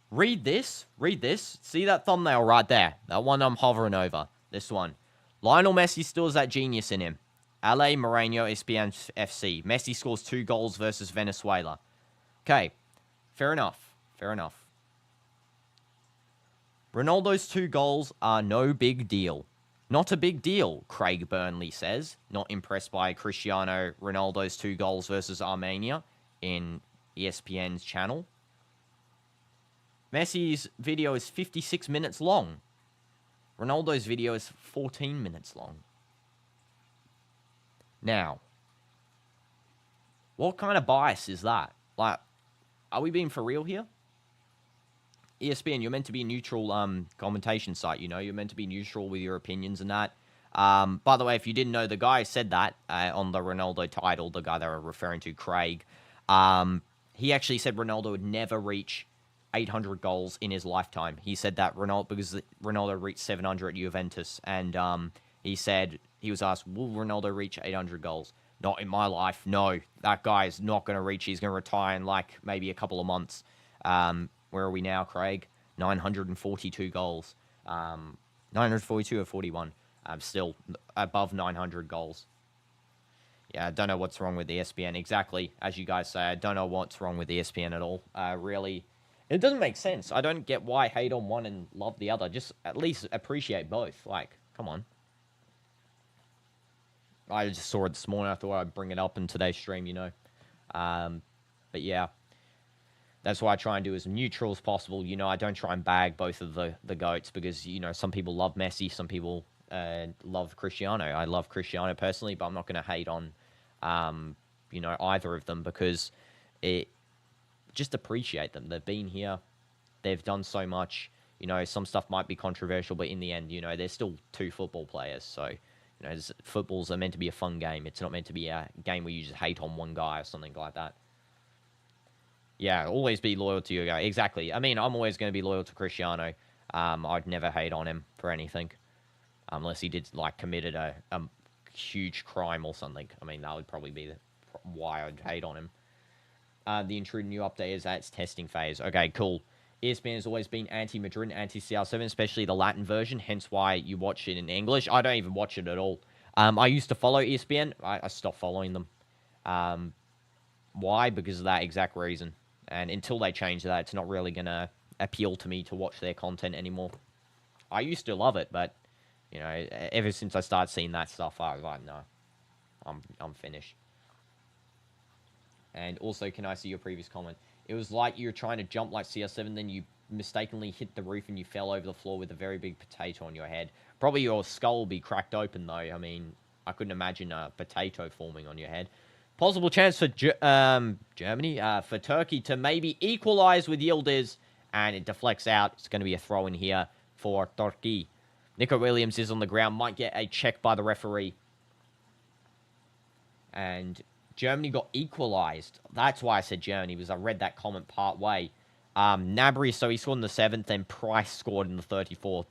S1: Read this. Read this. See that thumbnail right there? That one I'm hovering over. This one. Lionel Messi still has that genius in him. LA Moreno, ESPN FC. Messi scores 2 goals versus Venezuela. Okay. Fair enough. Fair enough. Ronaldo's 2 goals are no big deal. Not a big deal, Craig Burnley says. Not impressed by Cristiano Ronaldo's 2 goals versus Armenia in ESPN's channel. Messi's video is 56 minutes long. Ronaldo's video is 14 minutes long. Now, what kind of bias is that? Like, are we being for real here? ESPN, you're meant to be a neutral commentation site, you know? You're meant to be neutral with your opinions and that. By the way, if you didn't know, the guy said that on the Ronaldo title, the guy they were referring to, Craig, he actually said Ronaldo would never reach 800 goals in his lifetime. He said that because Ronaldo reached 700 at Juventus, and he said, he was asked, will Ronaldo reach 800 goals? Not in my life, no. That guy is not going to reach. He's going to retire in like maybe a couple of months. Where are we now, Craig? 942 goals. 942 or 41. Still above 900 goals. Yeah, I don't know what's wrong with ESPN. Exactly, as you guys say, I don't know what's wrong with ESPN at all. Really, it doesn't make sense. I don't get why hate on one and love the other. Just at least appreciate both. Like, come on. I just saw it this morning. I thought I'd bring it up in today's stream, you know. But yeah. That's why I try and do as neutral as possible. You know, I don't try and bag both of the GOATs because, you know, some people love Messi, some people love Cristiano. I love Cristiano personally, but I'm not going to hate on, you know, either of them because just appreciate them. They've been here. They've done so much. You know, some stuff might be controversial, but in the end, you know, they're still 2 football players. So, you know, footballs are meant to be a fun game. It's not meant to be a game where you just hate on one guy or something like that. Yeah, always be loyal to your guy. Exactly. I mean, I'm always going to be loyal to Cristiano. I'd never hate on him for anything. Unless he did, like, committed a huge crime or something. I mean, that would probably be why I'd hate on him. The Intruder new update is at its testing phase. Okay, cool. ESPN has always been anti-Madrid and anti-CR7, especially the Latin version, hence why you watch it in English. I don't even watch it at all. I used to follow ESPN. I stopped following them. Why? Because of that exact reason. And until they change that, it's not really going to appeal to me to watch their content anymore. I used to love it, but, you know, ever since I started seeing that stuff, I was like, no, I'm finished. And also, can I see your previous comment? It was like you were trying to jump like CR7, then you mistakenly hit the roof and you fell over the floor with a very big potato on your head. Probably your skull will be cracked open, though. I mean, I couldn't imagine a potato forming on your head. Possible chance for Germany, for Turkey to maybe equalize with Yildiz, and it deflects out. It's going to be a throw in here for Turkey. Nico Williams is on the ground, might get a check by the referee. And Germany got equalized. That's why I said Germany, because I read that comment part way. Gnabry, so he scored in the 7th, then Price scored in the 34th.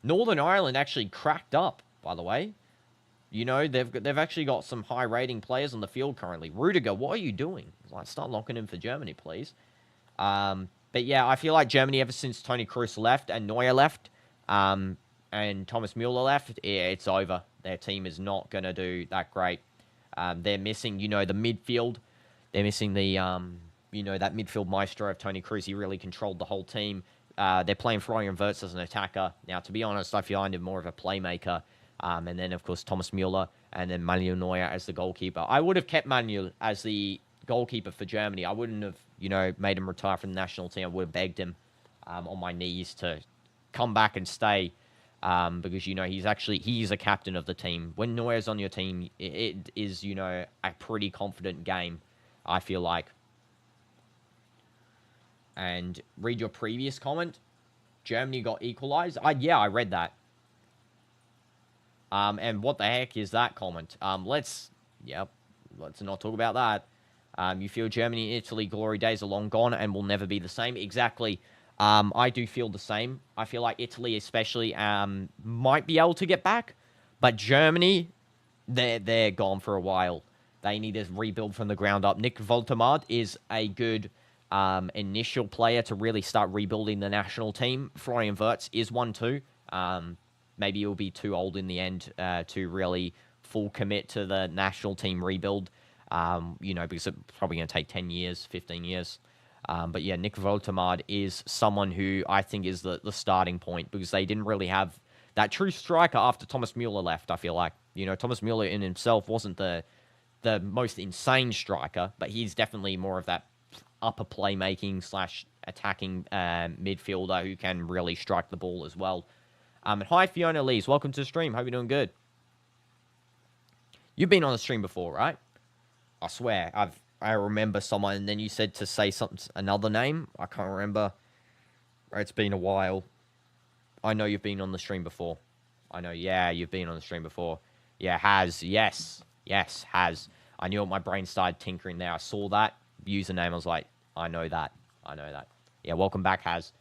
S1: Northern Ireland actually cracked up, by the way. You know, they've actually got some high rating players on the field currently. Rudiger, what are you doing? Like, start locking in for Germany, please. But yeah, I feel like Germany, ever since Toni Kroos left and Neuer left, and Thomas Müller left, it's over. Their team is not going to do that great. They're missing, you know, the midfield. They're missing the, you know, that midfield maestro of Toni Kroos. He really controlled the whole team. They're playing Florian Wirtz as an attacker. Now, to be honest, I find him more of a playmaker. And then, of course, Thomas Müller and then Manuel Neuer as the goalkeeper. I would have kept Manuel as the goalkeeper for Germany. I wouldn't have, you know, made him retire from the national team. I would have begged him on my knees to come back and stay because, you know, he's a captain of the team. When Neuer's on your team, it is, you know, a pretty confident game, I feel like. And read your previous comment. Germany got equalized. Yeah, I read that. And what the heck is that comment? Let's not talk about that. You feel Germany and Italy glory days are long gone and will never be the same. Exactly. I do feel the same. I feel like Italy especially might be able to get back, but Germany, they're gone for a while. They need to rebuild from the ground up. Nick Woltemade is a good initial player to really start rebuilding the national team. Florian Wirtz is one too. Maybe he'll be too old in the end to really full commit to the national team rebuild, you know, because it's probably going to take 10 years, 15 years. But yeah, Nick Woltemade is someone who I think is the starting point because they didn't really have that true striker after Thomas Müller left, I feel like. You know, Thomas Müller in himself wasn't the most insane striker, but he's definitely more of that upper playmaking / attacking midfielder who can really strike the ball as well. And hi, Fiona Lees. Welcome to the stream. Hope you're doing good. You've been on the stream before, right? I swear. I remember someone, and then you said to say another name. I can't remember. It's been a while. I know you've been on the stream before. I know, yeah, you've been on the stream before. Yeah, has. Yes, has. I knew it. My brain started tinkering there. I saw that username. I was like, I know that. Yeah, welcome back, Has.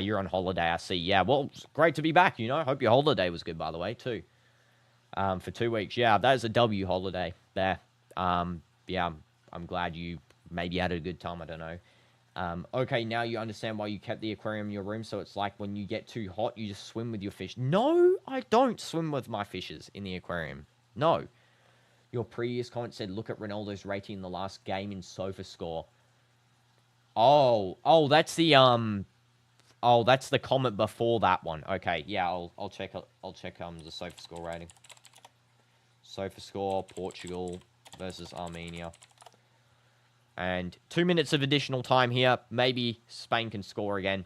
S1: You're on holiday, I see. Yeah, well, it's great to be back, you know. Hope your holiday was good, by the way, too. For 2 weeks. Yeah, that is a W holiday there. Yeah, I'm glad you maybe had a good time. I don't know. Okay, now you understand why you kept the aquarium in your room. So it's like when you get too hot, you just swim with your fish. No, I don't swim with my fishes in the aquarium. No. Your previous comment said, look at Ronaldo's rating in the last game in SofaScore. Oh, that's the Oh, that's the comment before that one. Okay, yeah, I'll check the SofaScore rating. SofaScore, Portugal versus Armenia. And 2 minutes of additional time here. Maybe Spain can score again.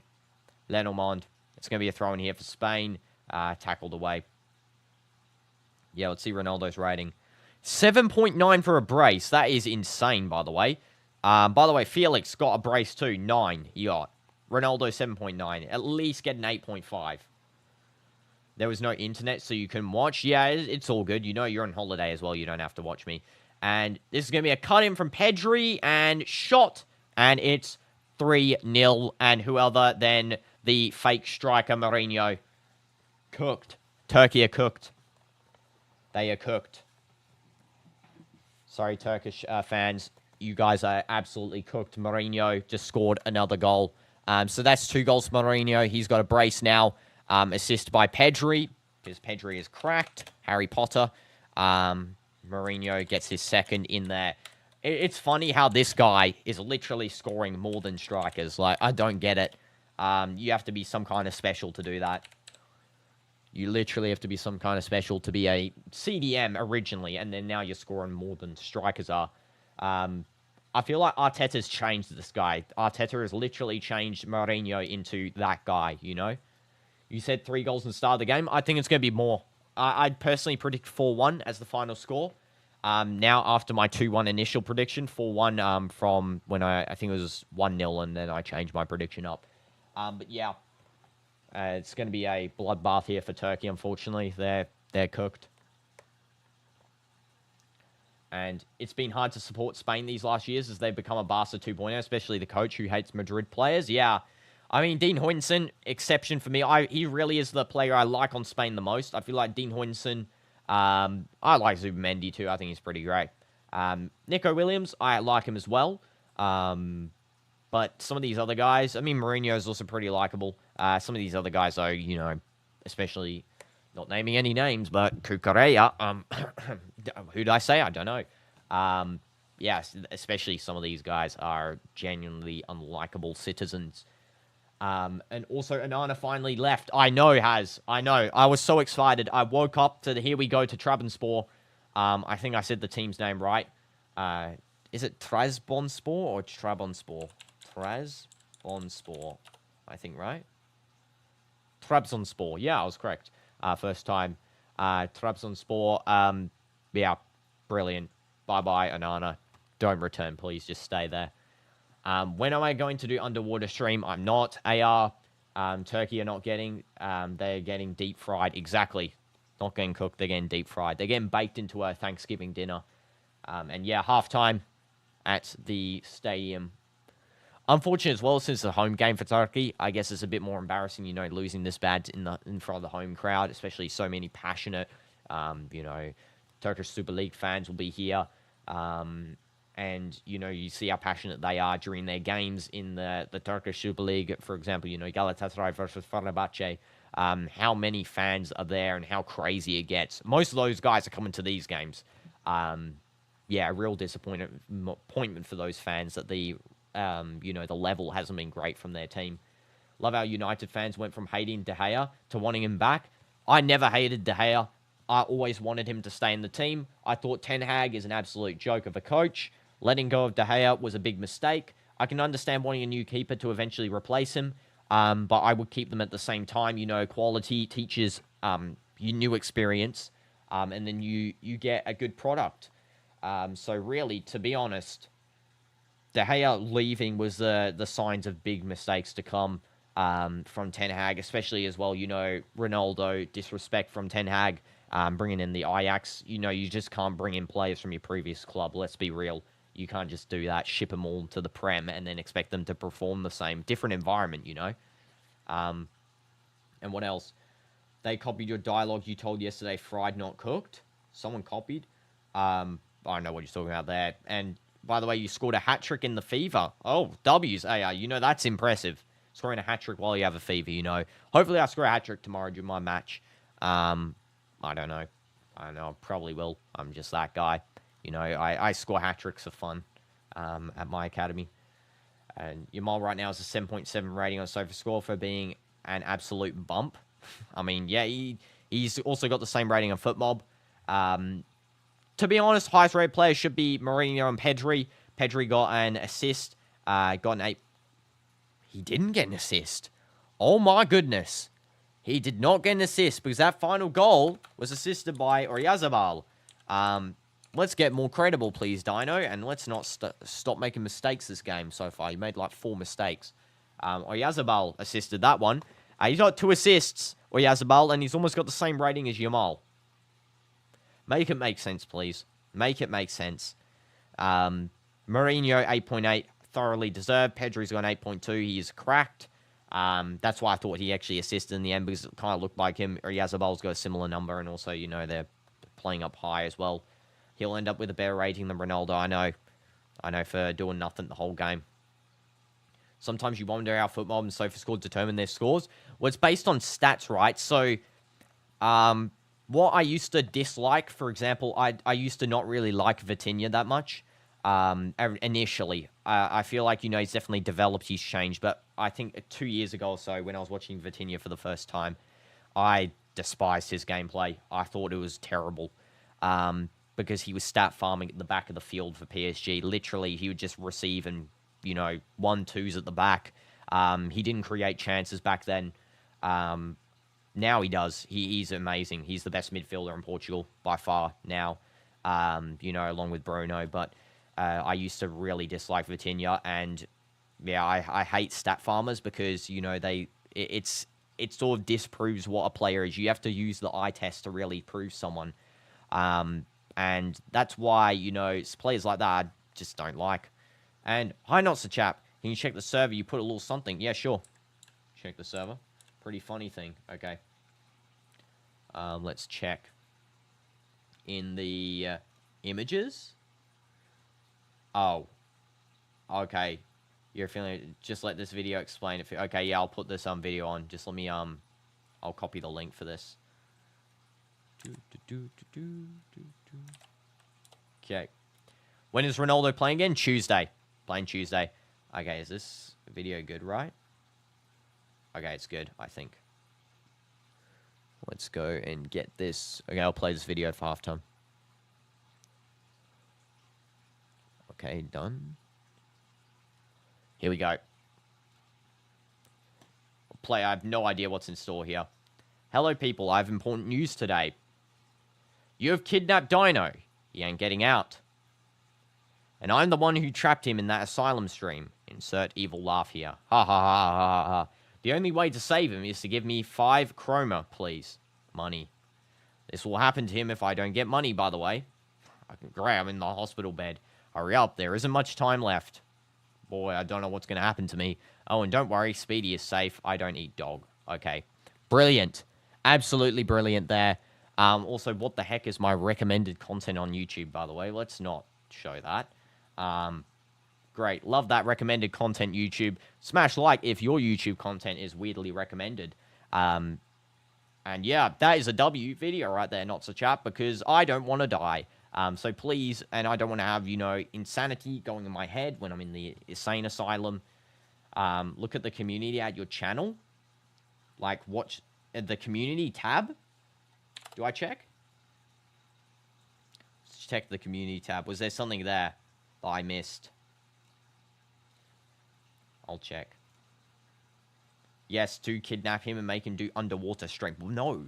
S1: Lenormand. It's going to be a throw in here for Spain. Tackled away. Yeah, let's see Ronaldo's rating. 7.9 for a brace. That is insane, by the way. By the way, Felix got a brace too. 9 he got. Ronaldo 7.9. At least get an 8.5. There was no internet, so you couldn't watch. Yeah, it's all good. You know you're on holiday as well. You don't have to watch me. And this is going to be a cut-in from Pedri and shot. And it's 3-0. And who other than the fake striker, Mourinho. Cooked. Turkey are cooked. They are cooked. Sorry, Turkish fans. You guys are absolutely cooked. Mourinho just scored another goal. So that's 2 goals for Mourinho. He's got a brace now. Assist by Pedri, because Pedri is cracked. Harry Potter. Mourinho gets his second in there. It's funny how this guy is literally scoring more than strikers. Like, I don't get it. You have to be some kind of special to do that. You literally have to be some kind of special to be a CDM originally, and then now you're scoring more than strikers are. I feel like Arteta's changed this guy. Arteta has literally changed Mourinho into that guy, you know? You said 3 goals in the start of the game. I think it's going to be more. I'd personally predict 4-1 as the final score. Now, after my 2-1 initial prediction, 4-1 from when I think it was 1-0, and then I changed my prediction up. But yeah, it's going to be a bloodbath here for Turkey, unfortunately. They're cooked. And it's been hard to support Spain these last years as they've become a Barca 2.0, especially the coach who hates Madrid players. Yeah, I mean, Dean Huijsen, exception for me. He really is the player I like on Spain the most. I feel like Dean Huijsen. I like Zubimendi too. I think he's pretty great. Nico Williams, I like him as well. But some of these other guys, I mean, Mourinho is also pretty likable. Some of these other guys, though, especially not naming any names, but Cucurella, who did I say? I don't know. Yes, especially some of these guys are genuinely unlikable citizens. And also, Anana finally left. I know, Haz. I know. I was so excited. I woke up to here we go to Trabzonspor. I think I said the team's name right. Is it Trabzonspor or Trabzonspor? Trabzonspor, I think, right? Trabzonspor. Yeah, I was correct. First time. Trabzonspor. Yeah, brilliant. Bye-bye, Anana. Don't return, please. Just stay there. When am I going to do underwater stream? I'm not. AR, Turkey are not getting. They're getting deep fried. Exactly. Not getting cooked. They're getting deep fried. They're getting baked into a Thanksgiving dinner. And yeah, halftime at the stadium. Unfortunate as well, since it's a home game for Turkey. I guess it's a bit more embarrassing, losing this bad in front of the home crowd, especially so many passionate, Turkish Super League fans will be here. And, you see how passionate they are during their games in the Turkish Super League. For example, Galatasaray versus Fenerbahce. How many fans are there and how crazy it gets. Most of those guys are coming to these games. Yeah, real disappointment for those fans that the level hasn't been great from their team. Love how United fans went from hating De Gea to wanting him back. I never hated De Gea. I always wanted him to stay in the team. I thought Ten Hag is an absolute joke of a coach. Letting go of De Gea was a big mistake. I can understand wanting a new keeper to eventually replace him, but I would keep them at the same time. Quality teaches new experience, and then you get a good product. So really, to be honest, De Gea leaving was the signs of big mistakes to come from Ten Hag, especially as well, Ronaldo, disrespect from Ten Hag, bringing in the Ajax. You just can't bring in players from your previous club. Let's be real. You can't just do that, ship them all to the Prem, and then expect them to perform the same. Different environment, And what else? They copied your dialogue you told yesterday, fried, not cooked. Someone copied. I don't know what you're talking about there. And by the way, you scored a hat-trick in the fever. Oh, W's, AR. That's impressive. Scoring a hat-trick while you have a fever, Hopefully I score a hat-trick tomorrow during my match. I don't know. I probably will. I'm just that guy. I score hat-tricks for fun at my academy. And Yamal right now is a 7.7 rating on SofaScore for being an absolute bump. I mean, yeah, he's also got the same rating on FootMob. To be honest, highest rated player should be Mourinho and Pedri. Pedri got an assist. Got an 8. He didn't get an assist. Oh my goodness. He did not get an assist because that final goal was assisted by Oyarzabal. Let's get more credible, please, Dino, and let's not stop making mistakes this game so far. He made like 4 mistakes. Oyarzabal assisted that one. He's got 2 assists, Oyarzabal, and he's almost got the same rating as Yamal. Make it make sense, please. Make it make sense. Mourinho, 8.8, thoroughly deserved. Pedri's got an 8.2. He is cracked. That's why I thought he actually assisted in the end, because it kind of looked like him. Oyarzabal got a similar number, and also, they're playing up high as well. He'll end up with a better rating than Ronaldo, I know. I know, for doing nothing the whole game. Sometimes you wonder how FootMob and SofaScore determine their scores. Well, it's based on stats, right? So, what I used to dislike, for example, I used to not really like Vitinha that much. Initially. I feel like, he's definitely developed, he's changed. But I think 2 years ago or so, when I was watching Vitinha for the first time, I despised his gameplay. I thought it was terrible. Because he was stat farming at the back of the field for PSG. Literally, he would just receive and, 1-2s at the back. He didn't create chances back then. Now he does. He's amazing. He's the best midfielder in Portugal by far now, along with Bruno. But I used to really dislike Vitinha. And, yeah, I hate stat farmers because, it sort of disproves what a player is. You have to use the eye test to really prove someone. And that's why, players like that I just don't like. And, hi, Not So Chap. Can you check the server? You put a little something. Yeah, sure. Check the server. Pretty funny thing. Okay. Let's check. In the images. Oh. Okay. You're feeling... Just let this video explain it. Okay, yeah, I'll put this video on. Just let me... I'll copy the link for this. Okay. When is Ronaldo playing again? Tuesday. Playing Tuesday. Okay, is this video good, right? Okay, it's good, I think. Let's go and get this. Okay, I'll play this video for halftime. Okay, done. Here we go. Play. I have no idea what's in store here. Hello, people. I have important news today. You have kidnapped Dino. He ain't getting out. And I'm the one who trapped him in that asylum stream. Insert evil laugh here. Ha ha ha ha ha ha. The only way to save him is to give me 5 chroma, please. Money. This will happen to him if I don't get money, by the way. Great, I'm in the hospital bed. Hurry up, there isn't much time left. Boy, I don't know what's going to happen to me. Oh, and don't worry, Speedy is safe. I don't eat dog. Okay. Brilliant. Absolutely brilliant there. Also, what the heck is my recommended content on YouTube, by the way? Let's not show that. Great. Love that recommended content, YouTube. Smash like if your YouTube content is weirdly recommended. And yeah, that is a W video right there, not so chat, because I don't want to die. So please, and I don't want to have, you know, insanity going in my head when I'm in the insane asylum. Look at the community at your channel. Like, watch the community tab. Do I check? Let's check the community tab. Was there something there that I missed? I'll check. Yes, to kidnap him and make him do underwater strength. Well, no.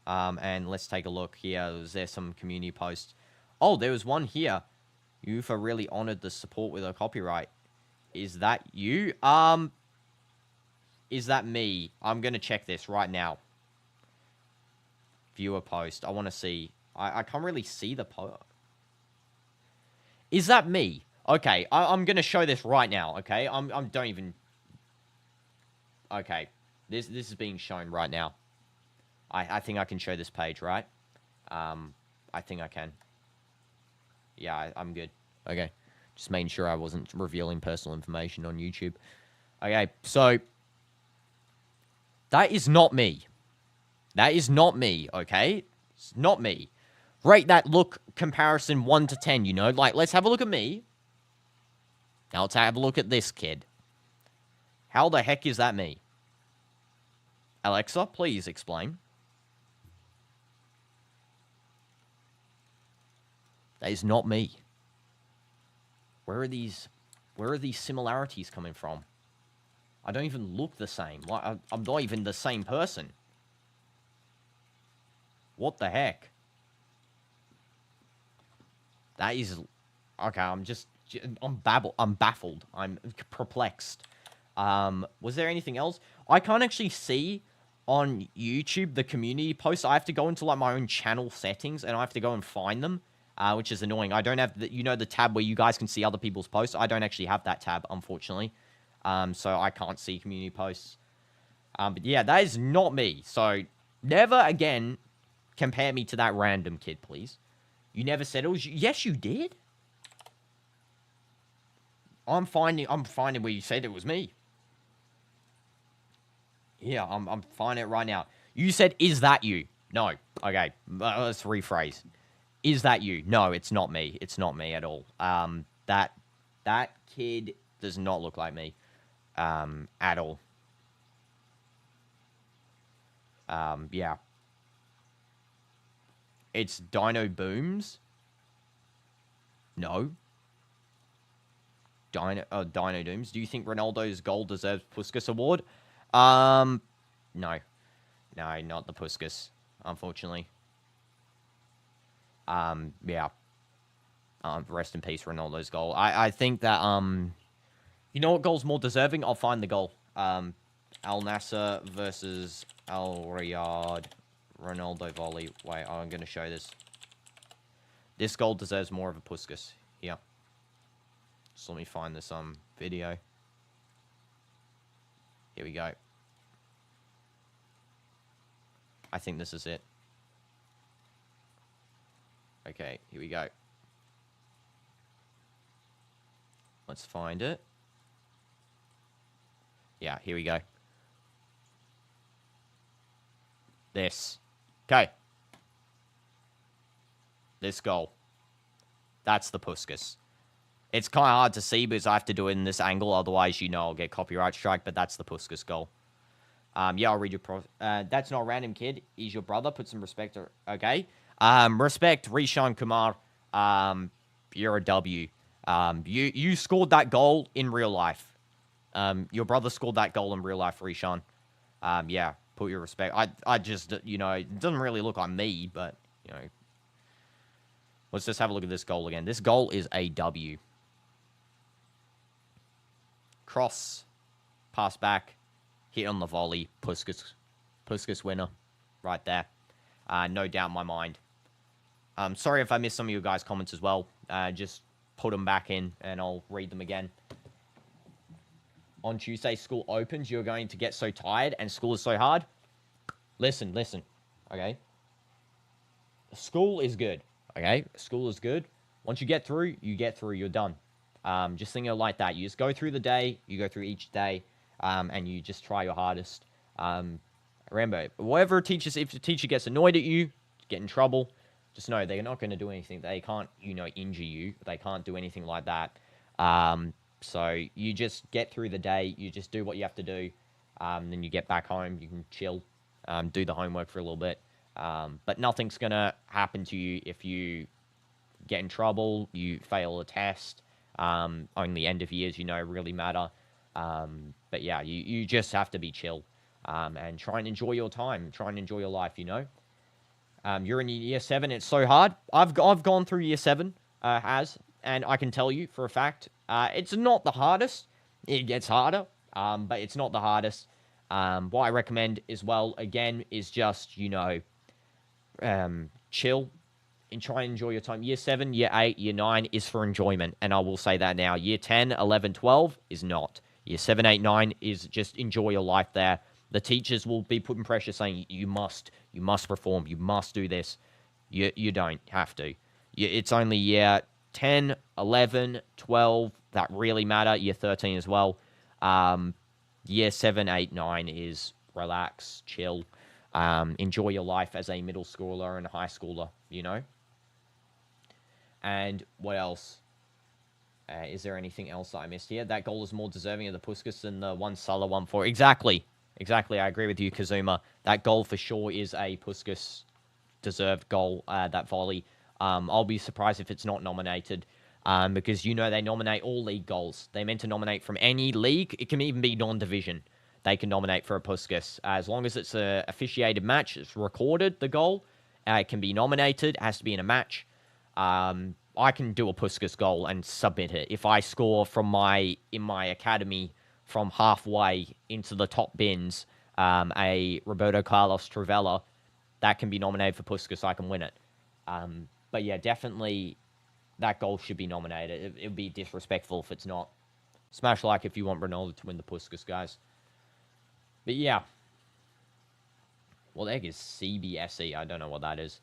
S1: And let's take a look here. Was there some community posts? Oh, there was one here. UEFA really honored the support with a copyright. Is that you? Is that me? I'm going to check this right now. Viewer post. I want to see. I can't really see the post. Is that me? Okay, I'm going to show this right now, okay? Don't even... Okay, this is being shown right now. I think I can show this page, right? I think I can. Yeah, I'm good. Okay, just making sure I wasn't revealing personal information on YouTube. Okay, so... That is not me. That is not me, okay? It's not me. Rate that look comparison 1 to 10, you know? Like, let's have a look at me. Now let's have a look at this kid. How the heck is that me? Alexa, please explain. That is not me. Where are these similarities coming from? I don't even look the same. Like, I'm not even the same person. What the heck? That is... Okay, I'm baffled. I'm perplexed. Was there anything else? I can't actually see on YouTube the community posts. I have to go into like my own channel settings and I have to go and find them, which is annoying. I don't have the, you know, the tab where you guys can see other people's posts. I don't actually have that tab, unfortunately. So I can't see community posts. But yeah, that is not me. So never again compare me to that random kid, please. You never said it was you. Yes, you did. I'm finding where you said it was me. Yeah, I'm finding it right now. You said, is that you? No. Okay, let's rephrase. Is that you? No, it's not me. It's not me at all. That kid does not look like me. At all. Yeah. It's Dino Booms? No. Dino Dooms. Do you think Ronaldo's goal deserves Puskas Award? No. No, not the Puskas, unfortunately. Yeah. Rest in peace, Ronaldo's goal. I think that, you know what goal's more deserving? I'll find the goal. Al Nassr versus Al Riyadh. Ronaldo volley. Wait, I'm going to show this. This goal deserves more of a Puskas. Yeah. Just let me find this video. Here we go. I think this is it. Okay, here we go. Let's find it. Yeah, here we go. This. Okay. This goal. That's the Puskas. It's kind of hard to see because I have to do it in this angle. Otherwise, I'll get copyright strike. But that's the Puskas goal. Yeah, I'll read your that's not random, kid. He's your brother. Put some respect. Okay. Respect, Rishan Kumar. You're a W. You scored that goal in real life. Your brother scored that goal in real life, Rishan. Yeah, put your respect. I just, it doesn't really look like me, but, let's just have a look at this goal again. This goal is a W. Cross, pass back, hit on the volley, Puskas winner, right there. No doubt in my mind. Sorry if I missed some of you guys' comments as well. Just put them back in, and I'll read them again. On Tuesday, school opens. You're going to get so tired, and school is so hard. Listen, okay? School is good, okay? School is good. Once you get through, you're done. Just think of it like that. You just go through the day, you go through each day, and you just try your hardest. Remember, whatever teachers, if the teacher gets annoyed at you, get in trouble, just know they're not going to do anything. They can't, injure you. They can't do anything like that. So you just get through the day. You just do what you have to do. Then you get back home. You can chill, do the homework for a little bit. But nothing's going to happen to you if you get in trouble, you fail a test. Only end of years, really matter. But yeah, you just have to be chill. And try and enjoy your time. Try and enjoy your life, You're in year 7. It's so hard. I've gone through year 7, and I can tell you for a fact, it's not the hardest. It gets harder, but it's not the hardest. What I recommend as well, again, is just, chill and try and enjoy your time. Year 7, year 8, year 9 is for enjoyment, and I will say that now. Year 10, 11, 12 is not. Year 7, 8, 9 is just enjoy your life there. The teachers will be putting pressure saying, you must perform, you must do this. You don't have to. It's only year 10, 11, 12 that really matter. Year 13 as well. Year 7, 8, 9 is relax, chill, enjoy your life as a middle schooler and a high schooler, And what else? Is there anything else that I missed here? That goal is more deserving of the Puskas than the one Salah 1-4. Exactly. I agree with you, Kazuma. That goal for sure is a Puskas deserved goal, that volley. I'll be surprised if it's not nominated, because they nominate all league goals. They meant to nominate from any league. It can even be non-division. They can nominate for a Puskas. As long as it's a officiated match, it's recorded, the goal. It can be nominated. It has to be in a match. I can do a Puskas goal and submit it. If I score in my academy from halfway into the top bins, a Roberto Carlos Travella, that can be nominated for Puskas, so I can win it. But yeah, definitely that goal should be nominated. It would be disrespectful if it's not. Smash like if you want Ronaldo to win the Puskas, guys. But yeah. What the heck is CBSE? I don't know what that is.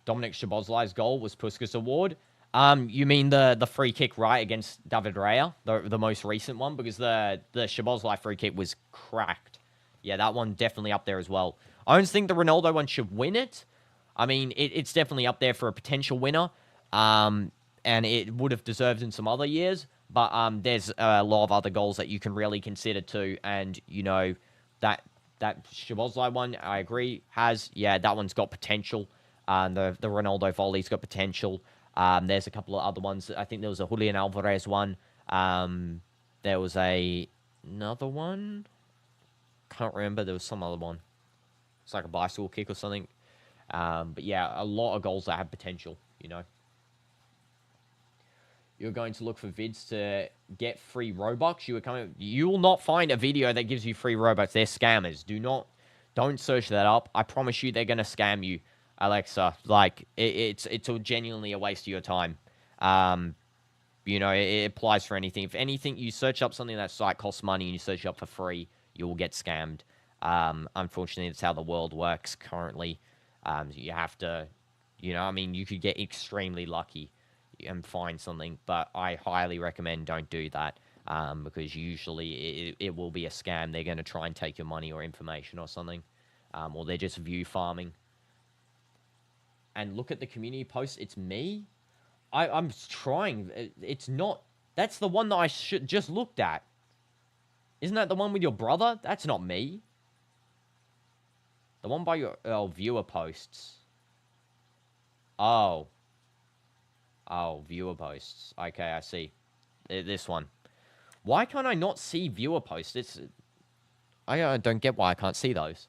S1: Dominic Szoboszlai's goal was Puskas Award. You mean the free kick, right, against David Raya, the most recent one? Because the Szoboszlai free kick was cracked. Yeah, that one definitely up there as well. I don't think the Ronaldo one should win it. I mean, it's definitely up there for a potential winner. And it would have deserved in some other years. But there's a lot of other goals that you can really consider too. And, that Szoboszlai one, I agree, that one's got potential. The Ronaldo volley's got potential. There's a couple of other ones. I think there was a Julian Alvarez one. There was another one. Can't remember. There was some other one. It's like a bicycle kick or something. But yeah, a lot of goals that have potential, You're going to look for vids to get free Robux. You will not find a video that gives you free Robux. They're scammers. Don't search that up. I promise you they're going to scam you, Alexa. Like, it's genuinely a waste of your time. It applies for anything. If anything, you search up something that site costs money and you search it up for free, you will get scammed. Unfortunately, that's how the world works currently. You have to, I mean, you could get extremely lucky and find something, but I highly recommend don't do that. Because usually it will be a scam. They're going to try and take your money or information or something. Or they're just view farming. And look at the community post. It's me. I'm trying. It's not. That's the one that I just looked at. Isn't that the one with your brother? That's not me. The one by your viewer posts. Oh. Oh, viewer posts. Okay, I see. This one. Why can't I not see viewer posts? I don't get why I can't see those.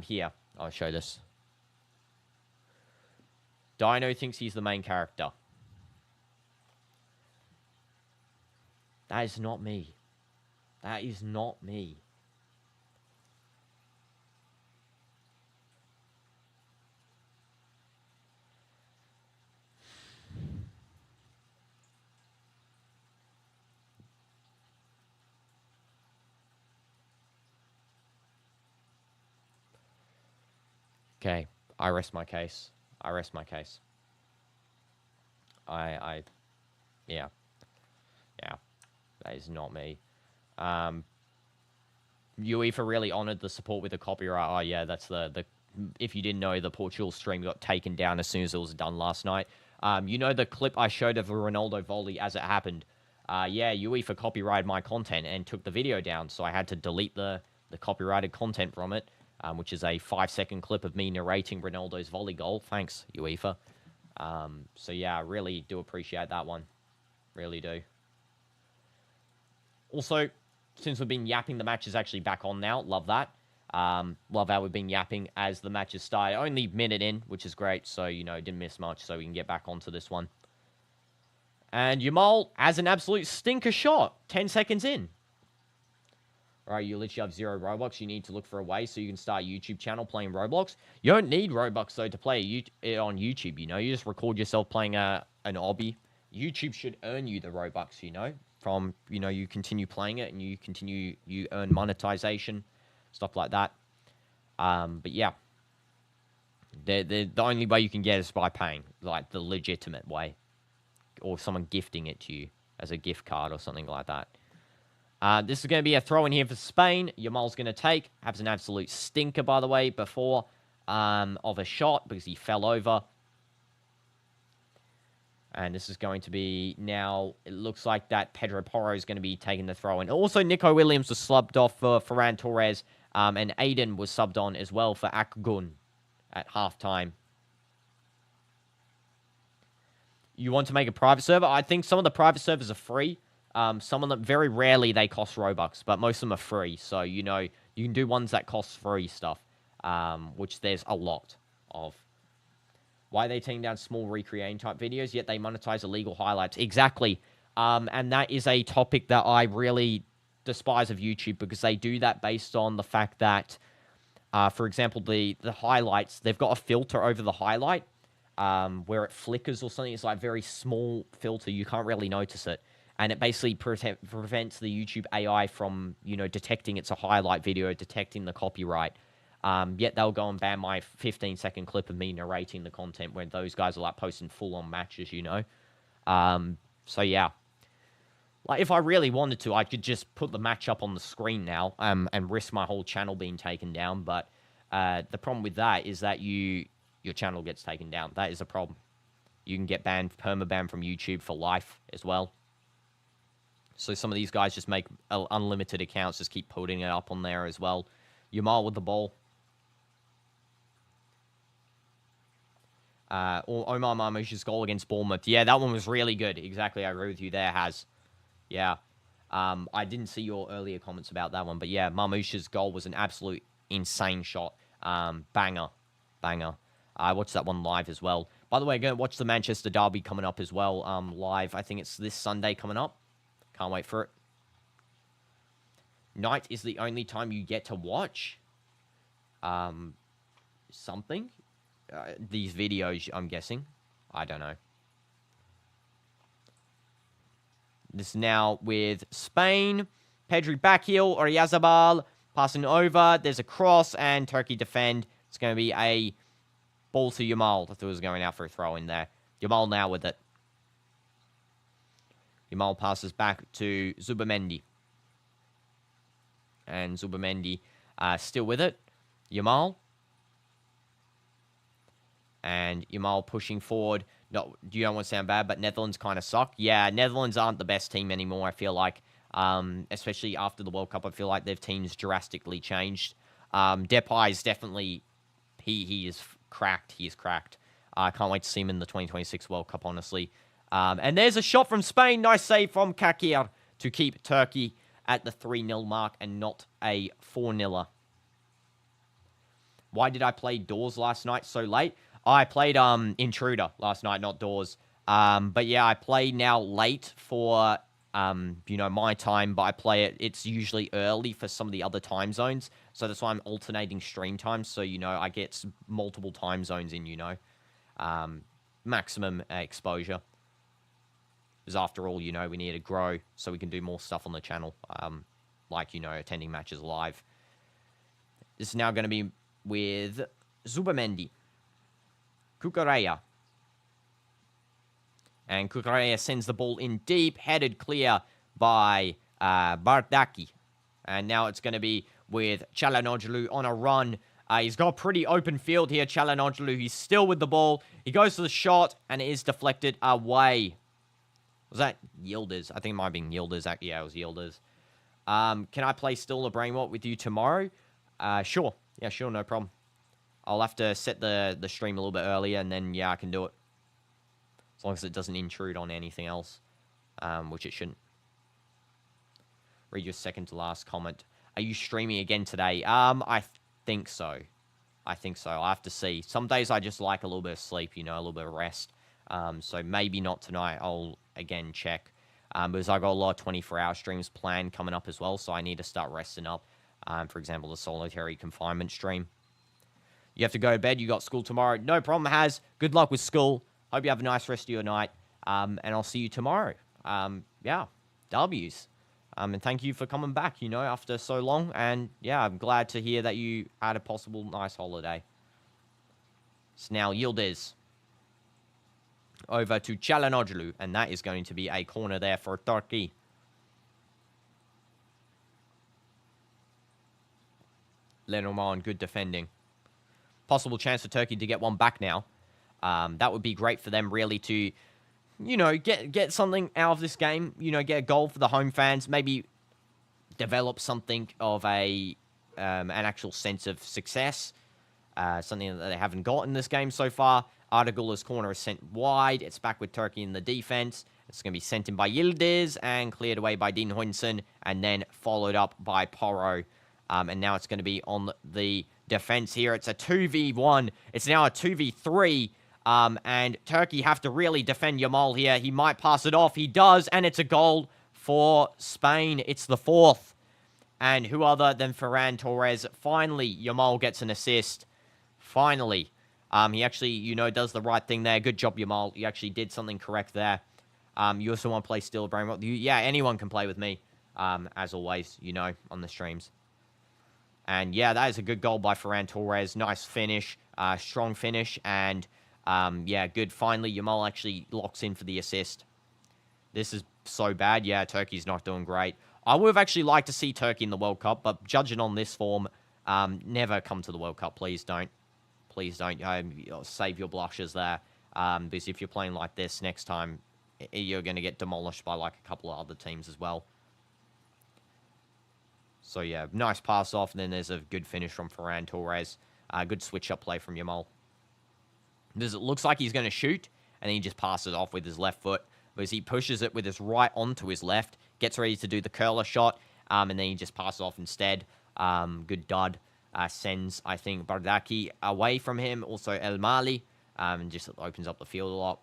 S1: Here. I'll show this. Dino thinks he's the main character. That is not me. That is not me. Okay, I rest my case. I rest my case. Yeah. Yeah. That is not me. UEFA really honored the support with the copyright. Oh, yeah, that's the if you didn't know, the Portugal stream got taken down as soon as it was done last night. The clip I showed of the Ronaldo volley as it happened? Yeah, UEFA copyrighted my content and took the video down, so I had to delete the copyrighted content from it, which is a 5-second clip of me narrating Ronaldo's volley goal. Thanks, UEFA. So, yeah, I really do appreciate that one. Really do. Also, since we've been yapping, the match is actually back on now. Love that. Love how we've been yapping as the matches start. Only minute in, which is great. So, didn't miss much. So we can get back onto this one. And Yamal has an absolute stinker shot. 10 seconds in. All right, you literally have 0 Robux. You need to look for a way so you can start a YouTube channel playing Roblox. You don't need Robux, though, to play it on YouTube, You just record yourself playing an obby. YouTube should earn you the Robux, from, you continue playing it and you earn monetization, stuff like that. But yeah, the only way you can get is by paying, like the legitimate way, or someone gifting it to you as a gift card or something like that. This is going to be a throw in here for Spain. Yamal's going to take. Has an absolute stinker, by the way, before of a shot because he fell over. And this is going to be now, it looks like that Pedro Porro is going to be taking the throw in. Also, Nico Williams was subbed off for Ferran Torres, and Aiden was subbed on as well for Akgun at halftime. You want to make a private server? I think some of the private servers are free. Some of them, very rarely, they cost Robux, but most of them are free. So, you can do ones that cost free stuff, which there's a lot of. Why are they taking down small recreating type videos, yet they monetize illegal highlights? Exactly. And that is a topic that I really despise of YouTube, because they do that based on the fact that, for example, the highlights, they've got a filter over the highlight where it flickers or something. It's like a very small filter. You can't really notice it. And it basically prevents the YouTube AI from, detecting it's a highlight video, detecting the copyright. Yet they'll go and ban my 15-second clip of me narrating the content when those guys are like posting full-on matches, So yeah, like if I really wanted to, I could just put the match up on the screen now, and risk my whole channel being taken down. But the problem with that is that your channel gets taken down. That is a problem. You can get banned, permaban from YouTube for life as well. So some of these guys just make unlimited accounts, just keep putting it up on there as well. Yamal with the ball. Or Omar Marmoush's goal against Bournemouth. Yeah, that one was really good. Exactly, I agree with you there, Haz. Yeah. I didn't see your earlier comments about that one, but yeah, Marmoush's goal was an absolute insane shot. Banger. I watched that one live as well. By the way, I'm going to watch the Manchester Derby coming up as well, live. I think it's this Sunday coming up. Can't wait for it. Night is the only time you get to watch something. These videos, I'm guessing. I don't know. This now with Spain. Pedri back heel, Oyarzabal Passing over. There's a cross, and Turkey defend. It's going to be a ball to Yamal. I thought it was going out for a throw in there. Yamal now with it. Yamal passes back to Zubamendi. And Zubamendi still with it. Yamal. And Yamal pushing forward. No, you don't want to sound bad, but Netherlands kind of suck. Yeah, Netherlands aren't the best team anymore, I feel like. Especially after the World Cup, I feel like their team's drastically changed. Depay is definitely... He is cracked. He is cracked. I can't wait to see him in the 2026 World Cup, honestly. And there's a shot from Spain. Nice save from Kakir to keep Turkey at the 3-0 mark and not a 4-0er. Why did I play Doors last night so late? I played Intruder last night, not Doors. But yeah, I play now late for, my time, but I play it. It's usually early for some of the other time zones. So that's why I'm alternating stream times. So, I get multiple time zones in, maximum exposure. Because after all, we need to grow so we can do more stuff on the channel. Like, attending matches live. This is now going to be with Zubamendi. Cucurella. And Cucurella sends the ball in deep, headed clear by Bardaki. And now it's going to be with Çalhanoğlu on a run. He's got a pretty open field here, Çalhanoğlu. He's still with the ball. He goes to the shot, and it is deflected away. Was that Yildiz? I think it might have been Yildiz. Yeah, it was Yildiz. Can I play Still the Brainwalk with you tomorrow? Sure. Yeah, sure, no problem. I'll have to set the stream a little bit earlier, and then, yeah, I can do it. As long as it doesn't intrude on anything else, which it shouldn't. Read your second to last comment. Are you streaming again today? I think so. I think so. I'll have to see. Some days I just like a little bit of sleep, a little bit of rest. So maybe not tonight. I'll, again, check. Because I've got a lot of 24-hour streams planned coming up as well, so I need to start resting up. For example, the solitary confinement stream. You have to go to bed. You got school tomorrow. No problem, Haz. Good luck with school. Hope you have a nice rest of your night. And I'll see you tomorrow. Yeah, W's. And thank you for coming back, after so long. And, yeah, I'm glad to hear that you had a possible nice holiday. So now Yildiz. Over to Çalhanoğlu. And that is going to be a corner there for Turkey. Lenormand, good defending. Possible chance for Turkey to get one back now. That would be great for them, really, to, get something out of this game. Get a goal for the home fans. Maybe develop something of an actual sense of success. Something that they haven't got in this game so far. Ardagula's corner is sent wide. It's back with Turkey in the defense. It's going to be sent in by Yildiz and cleared away by Dean Huynsson and then followed up by Porro. And now it's going to be on the defense here. It's a 2v1. It's now a 2v3. And Turkey have to really defend Yamal here. He might pass it off. He does. And it's a goal for Spain. It's the fourth. And who other than Ferran Torres? Finally, Yamal gets an assist. Finally. He actually, does the right thing there. Good job, Yamal. You actually did something correct there. You also want to play Still Brainwalk? Yeah, anyone can play with me. As always, on the streams. And, yeah, that is a good goal by Ferran Torres. Nice finish. Strong finish. And, yeah, good. Finally, Yamal actually locks in for the assist. This is so bad. Yeah, Turkey's not doing great. I would have actually liked to see Turkey in the World Cup, but judging on this form, never come to the World Cup. Please don't. Please don't. Save your blushes there. Because if you're playing like this next time, you're going to get demolished by, like, a couple of other teams as well. So, yeah, nice pass off, and then there's a good finish from Ferran Torres. Good switch-up play from Yamal. It looks like he's going to shoot, and then he just passes off with his left foot. Because he pushes it with his right onto his left, gets ready to do the curler shot, and then he just passes off instead. Good dud. Sends, I think, Bardaki away from him. Also, El Mali. And just opens up the field a lot.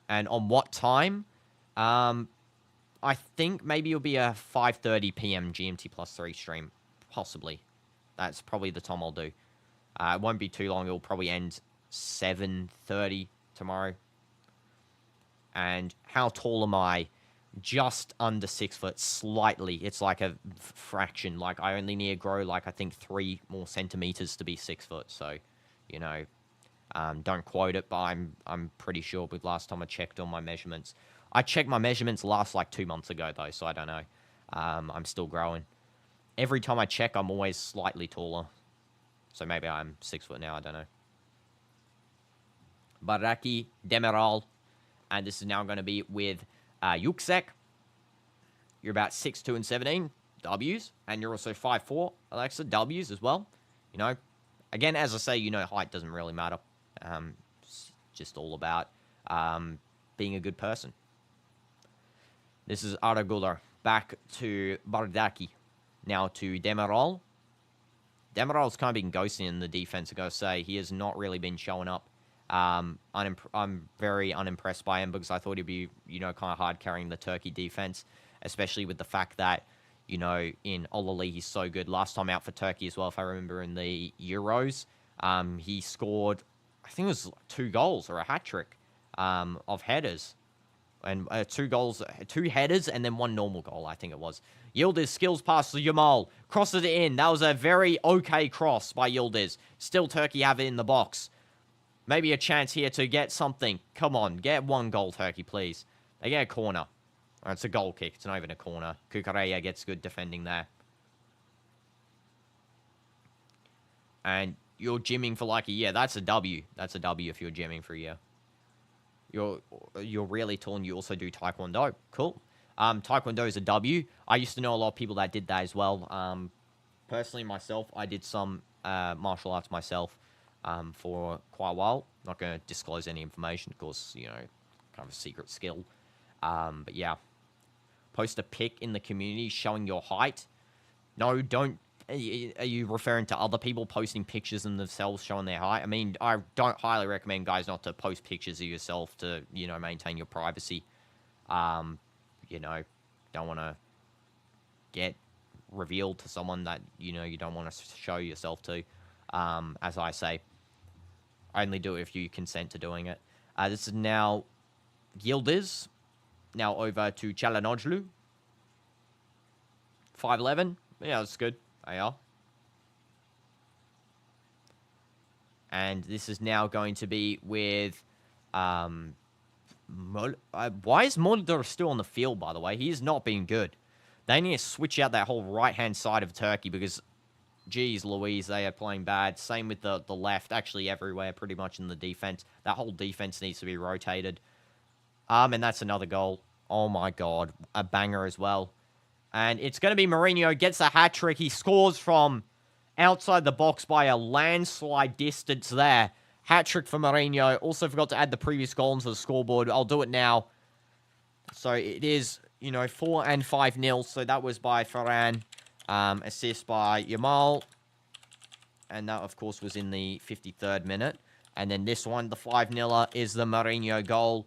S1: And on what time? I think maybe it'll be a 5:30 p.m. GMT +3 stream. Possibly. That's probably the time I'll do. It won't be too long. It'll probably end 7:30 tomorrow. And how tall am I? just under 6 foot, slightly. It's like a fraction. Like, I only need to grow, like, I think 3 more centimeters to be 6 foot. So, you know, don't quote it, but I'm pretty sure with last time I checked on my measurements. I checked my measurements last, like, 2 months ago, though, so I don't know. I'm still growing. Every time I check, I'm always slightly taller. So maybe I'm 6 foot now, I don't know. Baraki, Demiral, and this is now going to be with Yuksek. You're about 6'2" and 17, W's, and you're also 5'4", Alexa, W's as well. You know, again, as I say, you know, height doesn't really matter. It's just all about being a good person. This is Aragular. Back to Bardaki. Now to Demiral. Demiral's kind of been ghosting in the defense, I gotta say. He has not really been showing up. I'm very unimpressed by him because I thought he'd be, you know, kind of hard carrying the Turkey defense, especially with the fact that, you know, in Olali he's so good. Last time out for Turkey as well, if I remember, in the Euros, he scored, I think it was 2 goals or a hat-trick of headers. And 2 goals, 2 headers, and then 1 normal goal, I think it was. Yildiz skills pass to Yamal. Crosses it in. That was a very okay cross by Yildiz. Still Turkey have it in the box. Maybe a chance here to get something. Come on, get 1 goal, Turkey, please. They get a corner. Oh, it's a goal kick. It's not even a corner. Kukureya gets good defending there. And you're gymming for like a year. That's a W. That's a W if you're gymming for a year. You're really tall and you also do Taekwondo. Cool. Taekwondo is a W. I used to know a lot of people that did that as well. Personally, myself, I did some martial arts myself for quite a while. Not going to disclose any information, of course, you know, kind of a secret skill. But yeah. Post a pic in the community showing your height. No, don't. Are you referring to other people posting pictures of themselves showing their height? I mean, I don't highly recommend guys not to post pictures of yourself to, you know, maintain your privacy. You know, don't want to get revealed to someone that, you know, you don't want to show yourself to. As I say, only do it if you consent to doing it. This is now Yildiz. Now over to Çalhanoğlu. 5'11". Yeah, that's good. AR. And this is now going to be with... why is Molitor still on the field, by the way? He has not been good. They need to switch out that whole right-hand side of Turkey because, geez Louise, they are playing bad. Same with the left, actually everywhere, pretty much in the defense. That whole defense needs to be rotated. And that's another goal. Oh, my God. A banger as well. And it's going to be Mourinho, gets a hat-trick. He scores from outside the box by a landslide distance there. Hat-trick for Mourinho. Also forgot to add the previous goal into the scoreboard. I'll do it now. So it is, you know, 4 and 5-0. So that was by Ferran. Assist by Yamal. And that, of course, was in the 53rd minute. And then this one, the 5-0, is the Mourinho goal.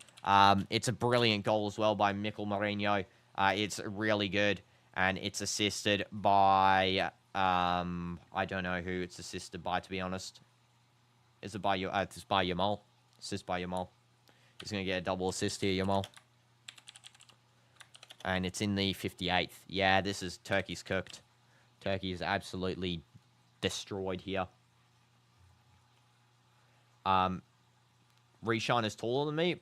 S1: It's a brilliant goal as well by Mikel Mourinho. It's really good. And it's assisted by, I don't know who it's assisted by, to be honest. Is it by, it's by Yamal. Assist by Yamal. He's going to get a double assist here, Yamal. And it's in the 58th. Yeah, this is Turkey's cooked. Turkey is absolutely destroyed here. Rishan is taller than me.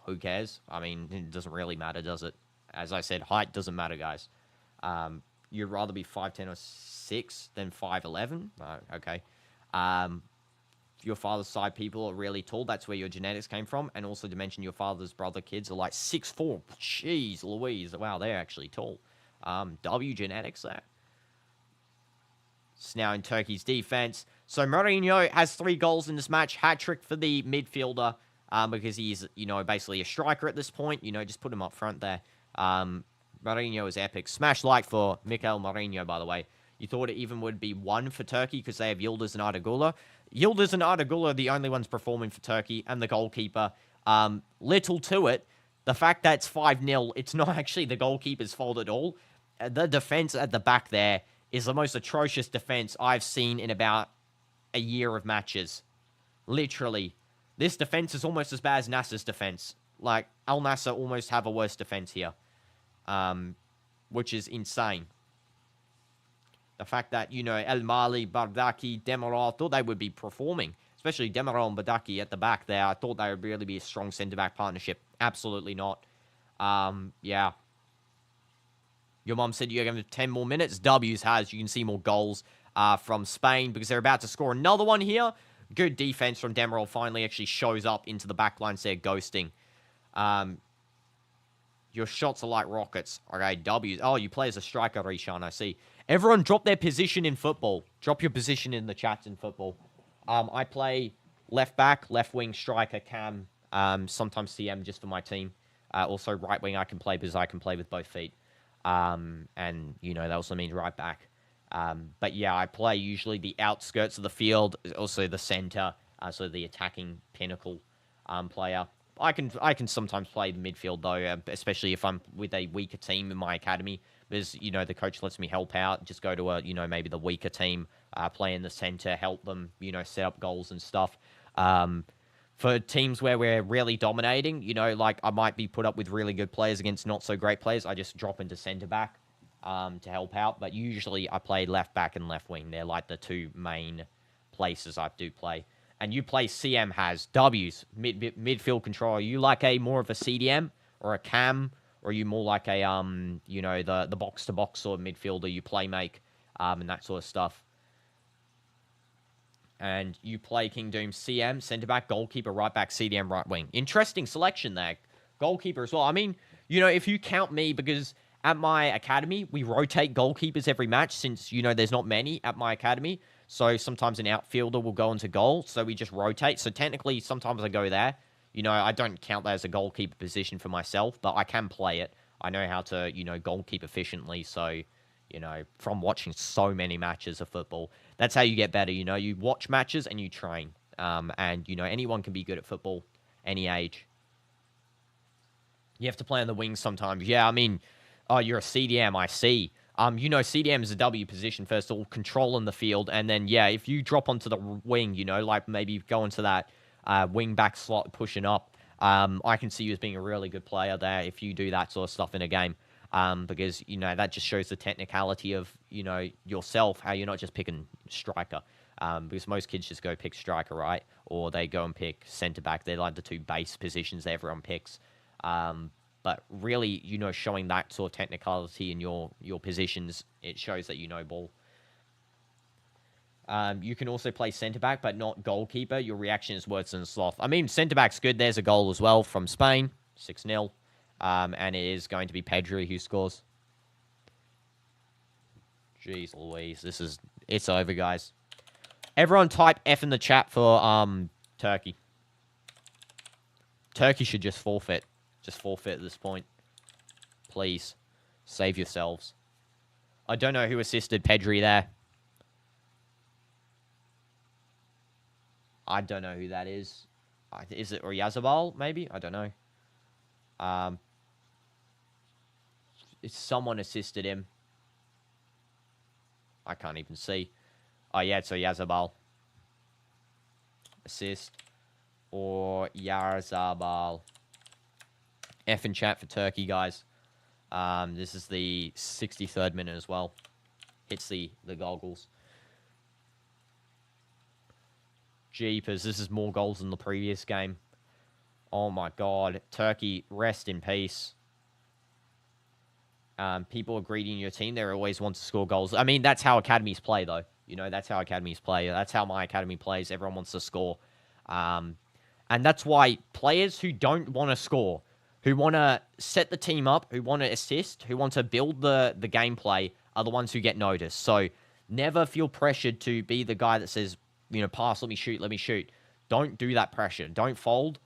S1: Who cares? I mean, it doesn't really matter, does it? As I said, height doesn't matter, guys. You'd rather be 5'10" or 6 than 5'11"? Okay. Your father's side people are really tall. That's where your genetics came from. And also to mention your father's brother kids are like 6'4". Jeez Louise. Wow, they're actually tall. W genetics there. It's now in Turkey's defense. So Mourinho has 3 goals in this match. Hat-trick for the midfielder because he's, you know, basically a striker at this point. You know, just put him up front there. Mourinho is epic. Smash like for Mikel Mourinho, by the way. You thought it even would be 1 for Turkey because they have Yildiz and Ardagula. Yildiz and Ardagula are the only ones performing for Turkey and the goalkeeper. Little to it. The fact that it's 5-0, it's not actually the goalkeeper's fault at all. The defense at the back there is the most atrocious defense I've seen in about a year of matches. Literally. This defense is almost as bad as Nasser's defense. Like, Al Nassr almost have a worse defense here. which is insane. The fact that, El Mali, Bardaki, Demiral, I thought they would be performing, especially Demiral and Bardaki at the back there. I thought they would really be a strong centre-back partnership. Absolutely not. Yeah. Your mom said you're going to have 10 more minutes. W's has. You can see more goals from Spain because they're about to score another one here. Good defense from Demiral. Finally actually shows up into the back line. They're ghosting. Your shots are like rockets. Okay, W's. Oh, you play as a striker, Rishan, I see. Everyone drop their position in football. Drop your position in the chat in football. I play left back, left wing, striker, cam, sometimes CM just for my team. Also right wing I can play because I can play with both feet. And, that also means right back. But yeah, I play usually the outskirts of the field, also the center, so the attacking pinnacle player. I can sometimes play the midfield, though, especially if I'm with a weaker team in my academy, because, the coach lets me help out, just go to a, maybe the weaker team, play in the center, help them, set up goals and stuff. For teams where we're really dominating, like I might be put up with really good players against not so great players, I just drop into center back to help out. But usually I play left back and left wing. They're like the two main places I do play. And you play CM has W's, midfield control. Are you like a more of a CDM or a cam? Or are you more like a, the box-to-box sort of midfielder you play make and that sort of stuff? And you play King Doom CM, centre-back, goalkeeper, right-back, CDM, right wing. Interesting selection there. Goalkeeper as well. I mean, if you count me, because at my academy, we rotate goalkeepers every match since, there's not many at my academy. So sometimes an outfielder will go into goal, so we just rotate. So technically, sometimes I go there. I don't count that as a goalkeeper position for myself, but I can play it. I know how to, goalkeep efficiently. So, from watching so many matches of football, that's how you get better. You watch matches and you train. And, anyone can be good at football, any age. You have to play on the wings sometimes. Yeah, I mean, oh, you're a CDM, I see. CDM is a W position, first of all, controlling the field. And then, yeah, if you drop onto the wing, like maybe go into that wing back slot, pushing up, I can see you as being a really good player there if you do that sort of stuff in a game. Because, that just shows the technicality of, yourself, how you're not just picking striker. Because most kids just go pick striker, right? Or they go and pick centre-back. They're like the two base positions that everyone picks. But really, showing that sort of technicality in your positions, it shows that you know ball. You can also play centre-back, but not goalkeeper. Your reaction is worse than sloth. I mean, centre-back's good. There's a goal as well from Spain, 6-0. And it is going to be Pedri who scores. Jeez Louise, it's over, guys. Everyone type F in the chat for Turkey. Turkey should just forfeit. Just forfeit at this point. Please. Save yourselves. I don't know who assisted Pedri there. I don't know who that is. Is it Oyarzabal, maybe? I don't know. Someone assisted him. I can't even see. Oh, yeah, it's Oyarzabal. Assist. Or Oyarzabal. F in chat for Turkey, guys. This is the 63rd minute as well. Hits the goggles. Jeepers, this is more goals than the previous game. Oh my god. Turkey, rest in peace. People are greedy in your team. They always want to score goals. I mean, that's how academies play, though. That's how academies play. That's how my academy plays. Everyone wants to score. And that's why players who don't want to score, who want to set the team up, who want to assist, who want to build the gameplay, are the ones who get noticed. So never feel pressured to be the guy that says, pass, let me shoot. Don't do that pressure. Don't fold.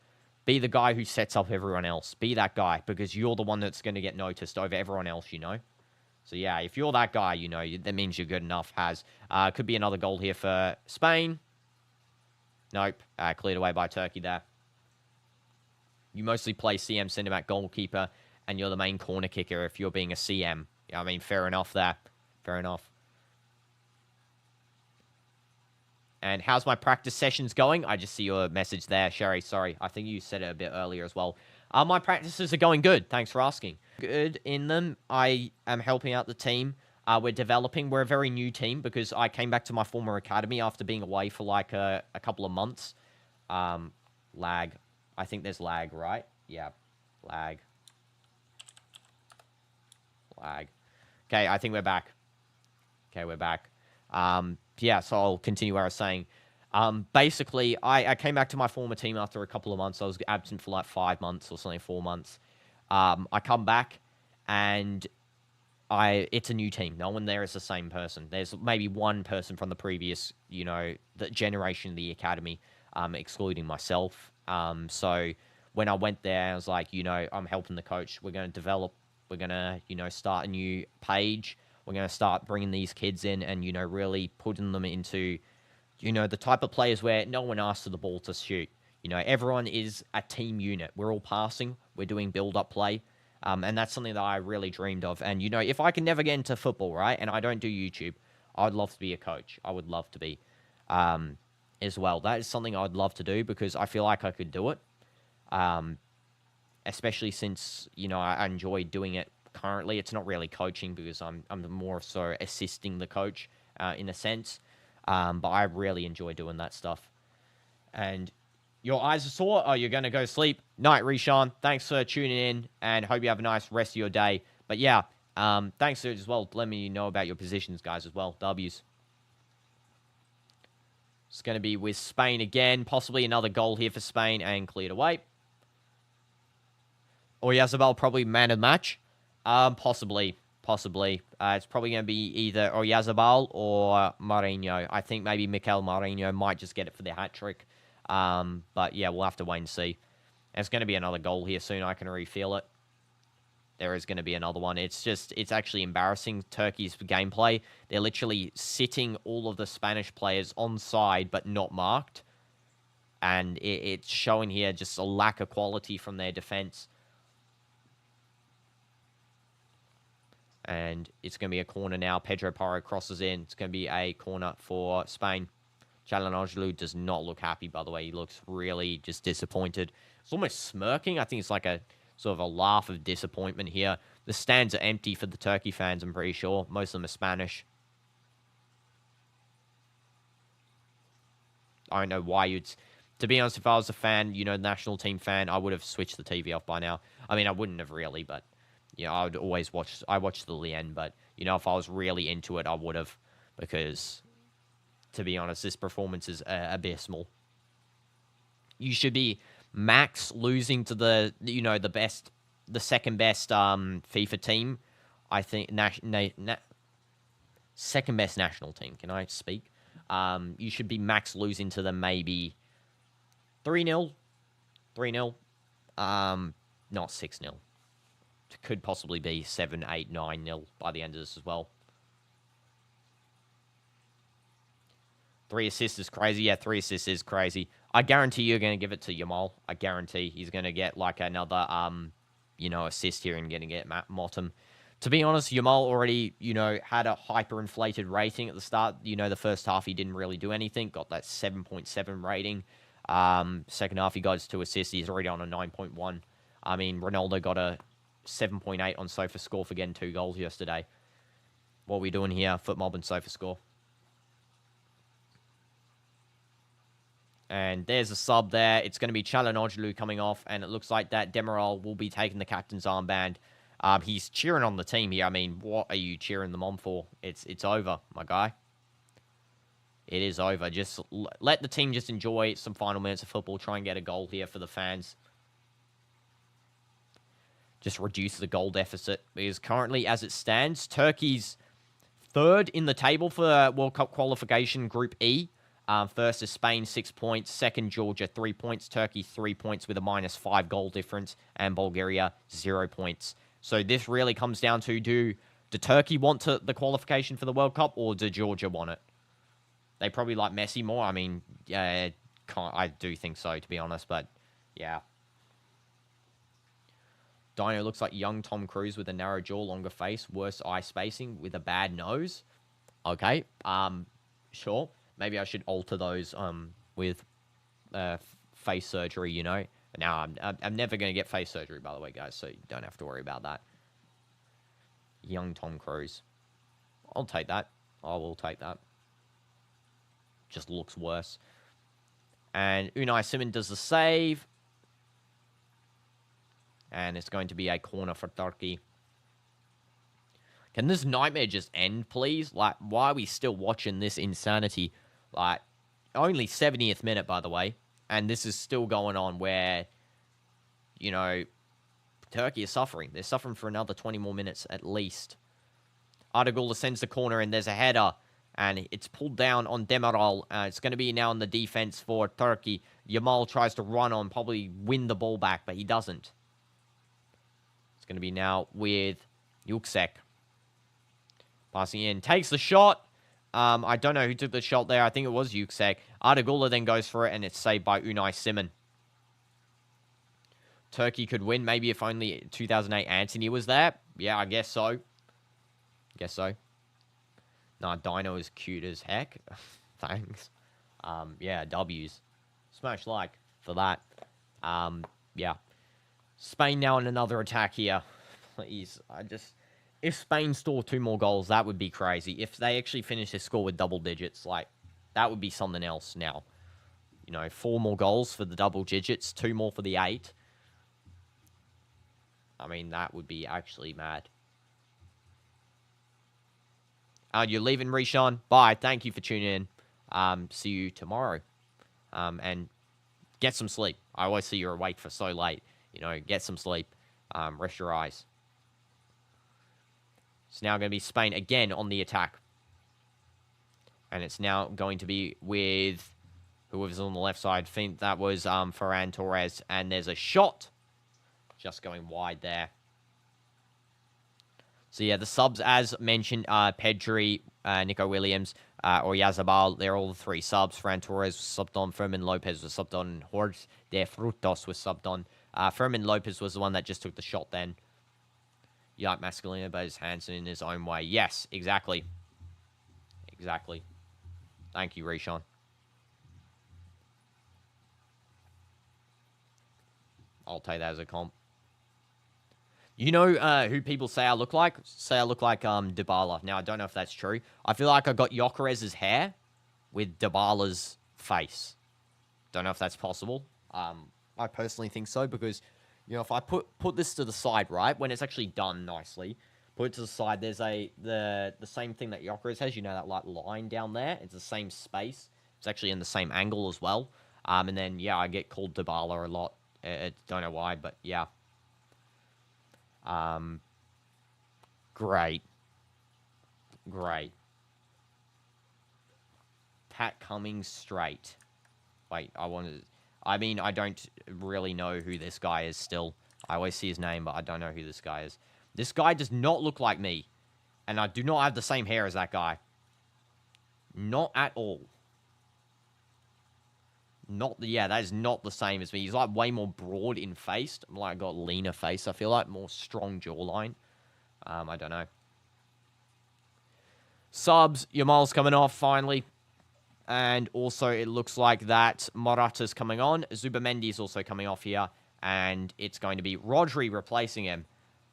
S1: Be the guy who sets up everyone else. Be that guy, because you're the one that's going to get noticed over everyone else, So, yeah, if you're that guy, that means you're good enough. Could be another goal here for Spain. Nope. Cleared away by Turkey there. You mostly play CM, centre-back, goalkeeper, and you're the main corner kicker if you're being a CM. I mean, fair enough there. Fair enough. And how's my practice sessions going? I just see your message there, Sherry. Sorry, I think you said it a bit earlier as well. My practices are going good. Thanks for asking. good in them. I am helping out the team. We're developing. We're a very new team because I came back to my former academy after being away for like a couple of months. Lag. I think there's lag, right? Yeah. Lag. Lag. Okay, I think we're back. Okay, we're back. Yeah, so I'll continue where I was saying. Basically, I came back to my former team after a couple of months. I was absent for like 5 months or something, 4 months. I come back, and it's a new team. No one there is the same person. There's maybe one person from the previous, the generation of the academy, excluding myself. So when I went there, I was like, I'm helping the coach. We're going to develop. We're going to, start a new page. We're going to start bringing these kids in and, really putting them into, the type of players where no one asks for the ball to shoot. Everyone is a team unit. We're all passing. We're doing build-up play. And that's something that I really dreamed of. And, if I can never get into football, right, and I don't do YouTube, I'd love to be a coach. I would love to be as well. That is something I'd love to do because I feel like I could do it. Especially since, I enjoy doing it currently. It's not really coaching because I'm more so assisting the coach in a sense. But I really enjoy doing that stuff. And your eyes are sore? Oh, you're going to go sleep? Night, Rishan. Thanks for tuning in, and hope you have a nice rest of your day. But yeah, thanks as well. Let me know about your positions, guys, as well. W's. It's going to be with Spain again. Possibly another goal here for Spain, and cleared away. Oyarzabal probably man of the match. Possibly. It's probably going to be either Oyarzabal or Mourinho. I think maybe Mikel Mourinho might just get it for the hat-trick. But yeah, we'll have to wait and see. There's going to be another goal here soon. I can already feel it. There is going to be another one. It's actually embarrassing, Turkey's gameplay. They're literally sitting all of the Spanish players on side, but not marked. And it's showing here just a lack of quality from their defense. And it's going to be a corner now. Pedro Porro crosses in. It's going to be a corner for Spain. Çalhanoğlu does not look happy, by the way. He looks really just disappointed. It's almost smirking. I think it's like a sort of a laugh of disappointment here. The stands are empty for the Turkey fans, I'm pretty sure. Most of them are Spanish. I don't know why you'd... To be honest, if I was a fan, national team fan, I would have switched the TV off by now. I mean, I wouldn't have really, but... I would always watch... I watched till the end, but, if I was really into it, I would have. Because... To be honest, this performance is abysmal. You should be max losing to the second best FIFA team. I think second best national team. Can I speak? You should be max losing to them maybe 3-0, 3-0, not 6-0. Could possibly be 7, 8, 9-0 by the end of this as well. 3 assists is crazy. Yeah, 3 assists is crazy. I guarantee you're going to give it to Yamal. I guarantee he's going to get like another, assist here and going to get Motum. To be honest, Yamal already, had a hyper-inflated rating at the start. The first half he didn't really do anything. Got that 7.7 rating. Second half he got his 2 assists. He's already on a 9.1. I mean, Ronaldo got a 7.8 on SofaScore for getting 2 goals yesterday. What are we doing here? FootMob and SofaScore. And there's a sub there. It's going to be Çalhanoğlu coming off, and it looks like that Demiral will be taking the captain's armband. He's cheering on the team here. I mean, what are you cheering them on for? It's over, my guy. It is over. Just let the team just enjoy some final minutes of football. Try and get a goal here for the fans. Just reduce the goal deficit. Because currently, as it stands, Turkey's third in the table for World Cup qualification Group E. First is Spain, 6 points. Second, Georgia, 3 points. Turkey, 3 points with a -5 goal difference. And Bulgaria, 0 points. So this really comes down to, do Turkey want the qualification for the World Cup, or do Georgia want it? They probably like Messi more. I mean, yeah, I do think so, to be honest. But, yeah. Dino looks like young Tom Cruise with a narrow jaw, longer face, worse eye spacing, with a bad nose. Okay, sure. Maybe I should alter those with face surgery, Now, I'm never going to get face surgery, by the way, guys, so you don't have to worry about that. Young Tom Cruise. I'll take that. I will take that. Just looks worse. And Unai Simon does the save. And it's going to be a corner for Turkey. Can this nightmare just end, please? Like, why are we still watching this insanity? Like, only 70th minute, by the way. And this is still going on where, you know, Turkey is suffering. They're suffering for another 20 more minutes at least. Ardagula sends the corner and there's a header. And it's pulled down on Demiral. It's going to be now on the defense for Turkey. Yamal tries to run on, probably win the ball back, but he doesn't. It's going to be now with Yuksek. Passing in. Takes the shot. I don't know who took the shot there. I think it was Yuksek. Ardagula then goes for it, and it's saved by Unai Simon. Turkey could win, maybe if only 2008 Anthony was there. Yeah, I guess so. Nah, Dino is cute as heck. Thanks. Yeah, W's. Smash like for that. Yeah. Spain now on another attack here. Please, if Spain score 2 more goals, that would be crazy. If they actually finish this score with double digits, like, that would be something else now. You know, 4 more goals for the double digits, 2 more for the 8. I mean, that would be actually mad. You're leaving, Rishon. Bye. Thank you for tuning in. See you tomorrow. And get some sleep. I always see you're awake for so late. You know, get some sleep. Rest your eyes. It's now going to be Spain again on the attack. And it's now going to be with whoever's on the left side. I think that was Ferran Torres. And there's a shot. Just going wide there. So, yeah, the subs, as mentioned, Pedri, Nico Williams, or Yazabal, they're all the 3 subs. Ferran Torres was subbed on. Fermin Lopez was subbed on. Jorge de Frutos was subbed on. Fermin Lopez was the one that just took the shot then. You like Masculino, but he's handsome in his own way. Yes, exactly. Exactly. Thank you, Rishon. I'll take that as a comp. You know who people say I look like? Say I look like Dybala. Now, I don't know if that's true. I feel like I got Gyökeres's hair with Dybala's face. Don't know if that's possible. I personally think so because, you know, if I put this to the side, right, when it's actually done nicely, put it to the side, there's the same thing that Gyökeres has. You know, that like line down there? It's the same space. It's actually in the same angle as well. And then, yeah, I get called Dybala a lot. I don't know why, but yeah. Great. Pat Cummings straight. Wait, I don't really know who this guy is still. I always see his name, but I don't know who this guy is. This guy does not look like me. And I do not have the same hair as that guy. Not at all. That is not the same as me. He's like way more broad in face. I'm like got leaner face. I feel like more strong jawline. I don't know. Subs, Yamal's coming off finally. And also it looks like that Morata's coming on. Zubamendi is also coming off here. And it's going to be Rodri replacing him.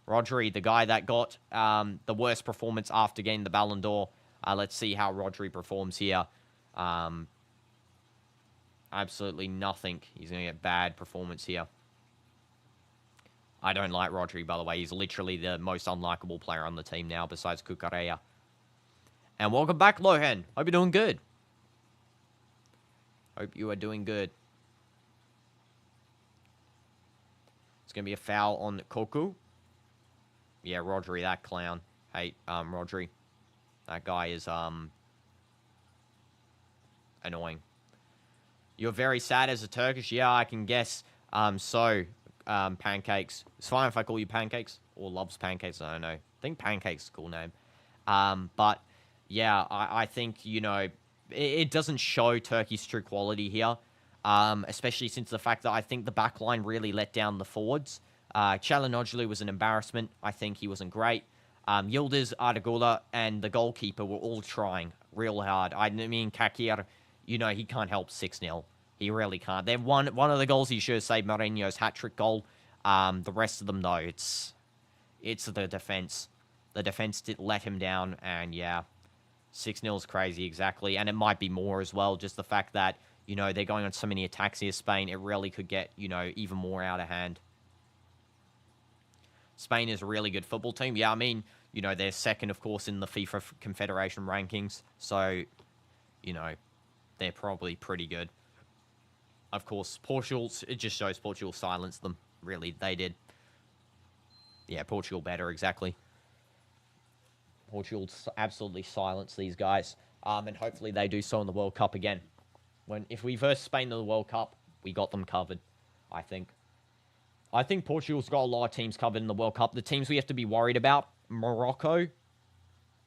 S1: Rodri, the guy that got the worst performance after getting the Ballon d'Or. Let's see how Rodri performs here. Absolutely nothing. He's going to get bad performance here. I don't like Rodri, by the way. He's literally the most unlikable player on the team now, besides Cucurella. And welcome back, Lohan. Hope you're doing good. Hope you are doing good. It's going to be a foul on Koku. Yeah, Rodri, that clown. Hey, Rodri. That guy is, annoying. You're very sad as a Turkish? Yeah, I can guess. Pancakes. It's fine if I call you Pancakes. Or Loves Pancakes, I don't know. I think Pancakes is a cool name. But, yeah, I think, you know, it doesn't show Turkey's true quality here. Especially since the fact that I think the back line really let down the forwards. Çalhanoğlu was an embarrassment. I think he wasn't great. Yildiz, Ardagula, and the goalkeeper were all trying real hard. I mean, Kakir, you know, he can't help 6-0. He really can't. They're one of the goals he should have saved, Mourinho's hat-trick goal. The rest of them, though, it's the defense. The defense did let him down, and yeah, 6-0 is crazy, exactly. And it might be more as well, just the fact that, you know, they're going on so many attacks here, Spain, it really could get, you know, even more out of hand. Spain is a really good football team. Yeah, I mean, you know, they're second, of course, in the FIFA Confederation rankings. So, you know, they're probably pretty good. Of course, it just shows Portugal silenced them. Really, they did. Yeah, Portugal better, exactly. Portugal absolutely silenced these guys. And hopefully they do so in the World Cup again. If we verse Spain in the World Cup, we got them covered, I think. I think Portugal's got a lot of teams covered in the World Cup. The teams we have to be worried about, Morocco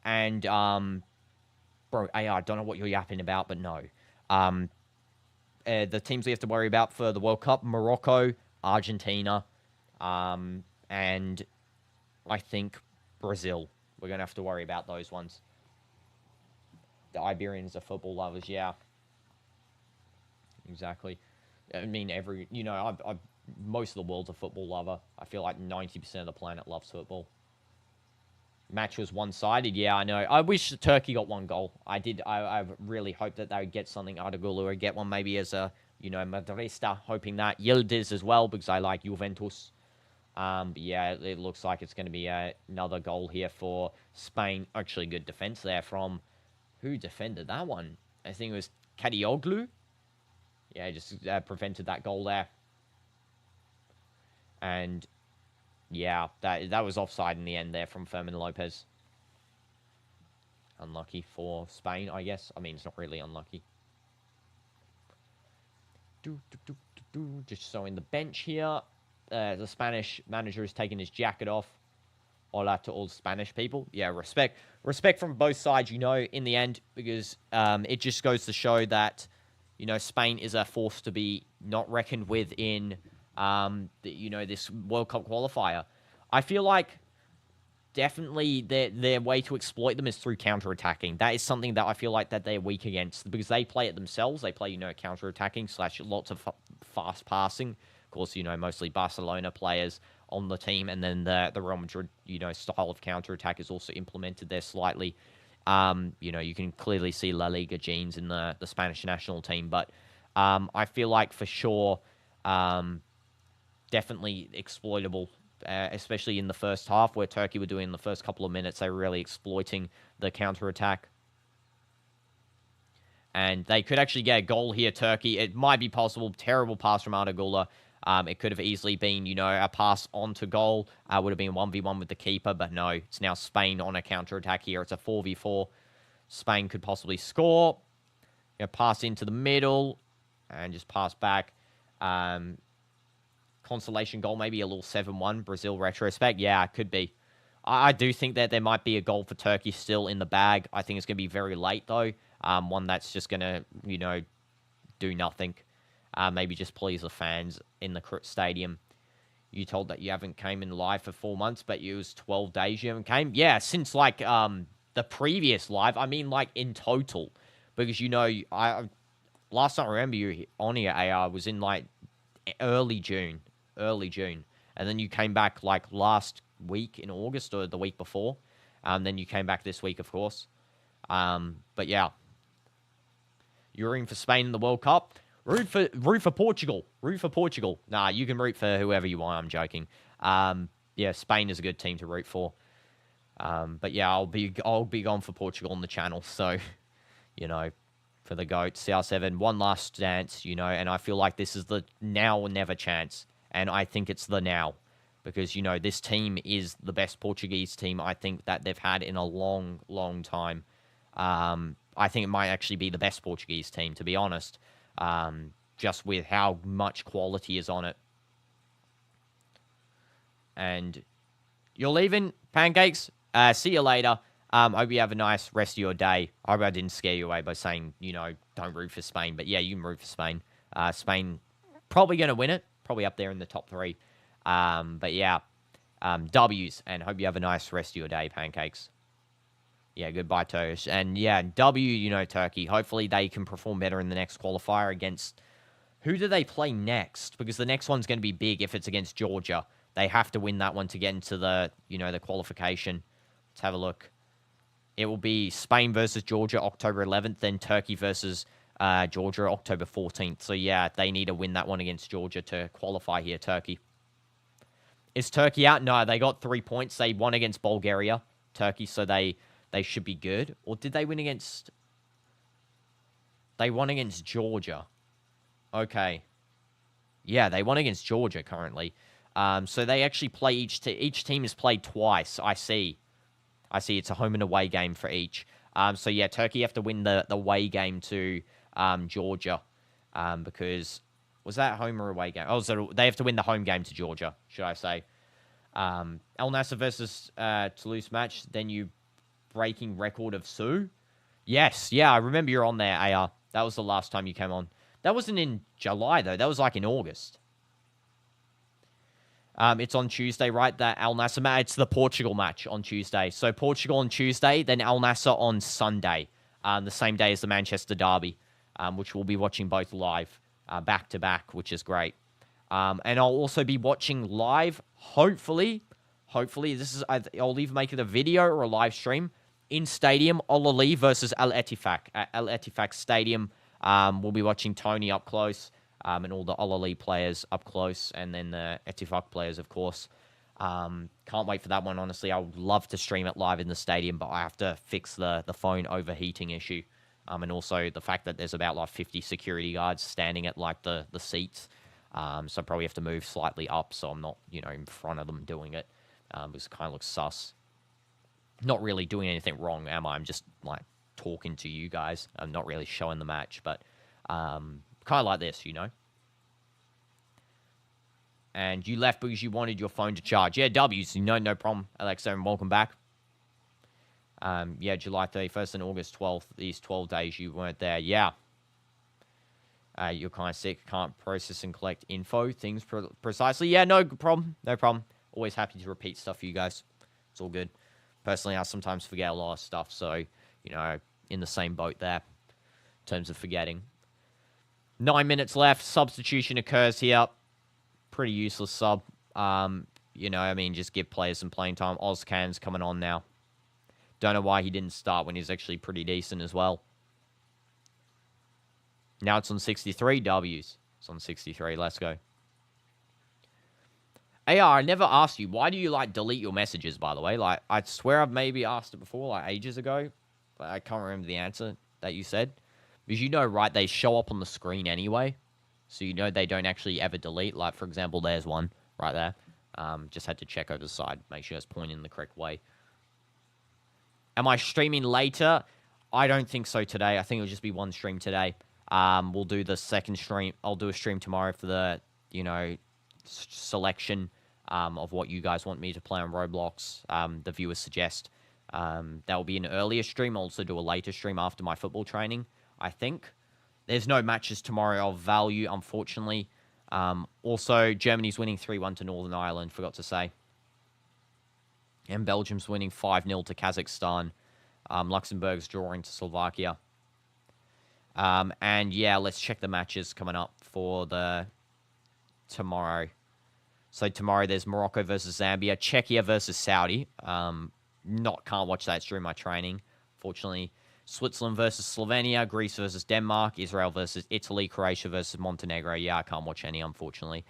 S1: and, bro, I don't know what you're yapping about, but no. The teams we have to worry about for the World Cup, Morocco, Argentina, and I think Brazil. We're going to have to worry about those ones. The Iberians are football lovers, yeah. Exactly. I mean, most of the world's a football lover. I feel like 90% of the planet loves football. Match was one-sided. Yeah, I know. I wish Turkey got one goal. I really hoped that they would get something out of Gulu or get one maybe as a, you know, Madrista, hoping that. Yildiz as well, because I like Juventus. But yeah, it looks like it's going to be another goal here for Spain. Actually, good defense there from... Who defended that one? I think it was Kadioglu. Yeah, just prevented that goal there. And... yeah, that was offside in the end there from Fermin Lopez. Unlucky for Spain, I guess. I mean, it's not really unlucky. Just showing the bench here. The Spanish manager is taking his jacket off. Hola to all Spanish people. Yeah, respect. Respect from both sides, you know, in the end. Because it just goes to show that, you know, Spain is a force to be not reckoned with in... you know, this World Cup qualifier. I feel like definitely their way to exploit them is through counter-attacking. That is something that I feel like that they're weak against because they play it themselves. They play, you know, counter-attacking / lots of fast passing. Of course, you know, mostly Barcelona players on the team, and then the Real Madrid, you know, style of counter-attack is also implemented there slightly. You know, you can clearly see La Liga genes in the Spanish national team, but I feel like for sure... definitely exploitable, especially in the first half, where Turkey were doing in the first couple of minutes. They were really exploiting the counter-attack. And they could actually get a goal here, Turkey. It might be possible. Terrible pass from Arda Güler. It could have easily been, you know, a pass onto goal. Would have been 1v1 with the keeper, but no. It's now Spain on a counter-attack here. It's a 4v4. Spain could possibly score. You know, pass into the middle and just pass back. Consolation goal, maybe a little 7-1 Brazil retrospect. Yeah, it could be. I do think that there might be a goal for Turkey still in the bag. I think it's going to be very late, though. One that's just going to, you know, do nothing. Maybe just please the fans in the stadium. You told that you haven't came in live for 4 months, but it was 12 days you haven't came? Yeah, since, like, the previous live. I mean, like, in total. Because, you know, last time I remember you on here, AR, was in, like, early June. And then you came back like last week in August or the week before. Then you came back this week, of course. But yeah, you're rooting for Spain in the World Cup. Root for Portugal. Root for Portugal. Nah, you can root for whoever you want. I'm joking. Yeah, Spain is a good team to root for. But yeah, I'll be gone for Portugal on the channel. So, you know, for the GOAT, CR7, one last dance, you know, and I feel like this is the now or never chance. And I think it's the now. Because, you know, this team is the best Portuguese team I think that they've had in a long, long time. I think it might actually be the best Portuguese team, to be honest. Just with how much quality is on it. And you're leaving, Pancakes? See you later. Hope you have a nice rest of your day. I hope I didn't scare you away by saying, you know, don't root for Spain. But yeah, you can root for Spain. Spain probably going to win it. Probably up there in the top 3. But yeah, W's. And hope you have a nice rest of your day, Pancakes. Yeah, goodbye, Turkish. And yeah, W, you know, Turkey. Hopefully they can perform better in the next qualifier against... Who do they play next? Because the next one's going to be big if it's against Georgia. They have to win that one to get into the, you know, the qualification Let's have a look. It will be Spain versus Georgia, October 11th, then Turkey versus Georgia, October 14th. So, yeah, they need to win that one against Georgia to qualify here, Turkey. Is Turkey out? No, they got 3 points. They won against Bulgaria, Turkey, so they should be good. Or did they win against... They won against Georgia. Okay. Yeah, they won against Georgia currently. So they actually play each team is played twice. I see. It's a home and away game for each. So yeah, Turkey have to win the away game to Georgia. Because was that home or away game? Oh, so they have to win the home game to Georgia, should I say? Al Nassr versus Toulouse match. Then you breaking record of Sue. Yes, yeah, I remember you're on there, AR. That was the last time you came on. That wasn't in July, though. That was like in August. It's on Tuesday, right? That Al Nassr match. It's the Portugal match on Tuesday. So Portugal on Tuesday, then Al Nassr on Sunday. The same day as the Manchester Derby, which we'll be watching both live, back to back, which is great. And I'll also be watching live, hopefully, I'll either make it a video or a live stream, in stadium, Al Ahly versus Al Ettifaq. At Al Ettifaq Stadium, we'll be watching Tony up close, and all the Al Ahly players up close, and then the Ettifaq players, of course. Can't wait for that one, honestly. I would love to stream it live in the stadium, but I have to fix the phone overheating issue. And also the fact that there's about like 50 security guards standing at like the seats. So I probably have to move slightly up so I'm not, in front of them doing it. Because it kind of looks sus. Not really doing anything wrong, am I? I'm just like talking to you guys. I'm not really showing the match, but kind of like this, And you left because you wanted your phone to charge. Yeah, W's, no problem. Alexa, and welcome back. Yeah, July 31st and August 12th, these 12 days you weren't there. Yeah. You're kind of sick, can't process and collect info, things precisely. Yeah, no problem. Always happy to repeat stuff for you guys. It's all good. Personally, I sometimes forget a lot of stuff, so, in the same boat there in terms of forgetting. 9 minutes left. Substitution occurs here. Pretty useless sub. Just give players some playing time. Ozcan's coming on now. Don't know why he didn't start when he's actually pretty decent as well. Now it's on 63 W's. It's on 63. Let's go. AR, I never asked you, why do you, delete your messages, by the way? I swear I've maybe asked it before, ages ago. But I can't remember the answer that you said. Because right, they show up on the screen anyway. So they don't actually ever delete. Like, for example, there's one right there. Just had to check over the side. Make sure it's pointing in the correct way. Am I streaming later? I don't think so today. I think it'll just be one stream today. We'll do the second stream. I'll do a stream tomorrow for the, selection of what you guys want me to play on Roblox. The viewers suggest. That will be an earlier stream. I'll also do a later stream after my football training, I think. There's no matches tomorrow of value, unfortunately. Also, Germany's winning 3-1 to Northern Ireland, forgot to say. And Belgium's winning 5-0 to Kazakhstan. Luxembourg's drawing to Slovakia. And yeah, let's check the matches coming up for the tomorrow. So tomorrow there's Morocco versus Zambia, Czechia versus Saudi. Can't watch that during my training, fortunately. Switzerland versus Slovenia, Greece versus Denmark, Israel versus Italy, Croatia versus Montenegro. Yeah, I can't watch any, unfortunately.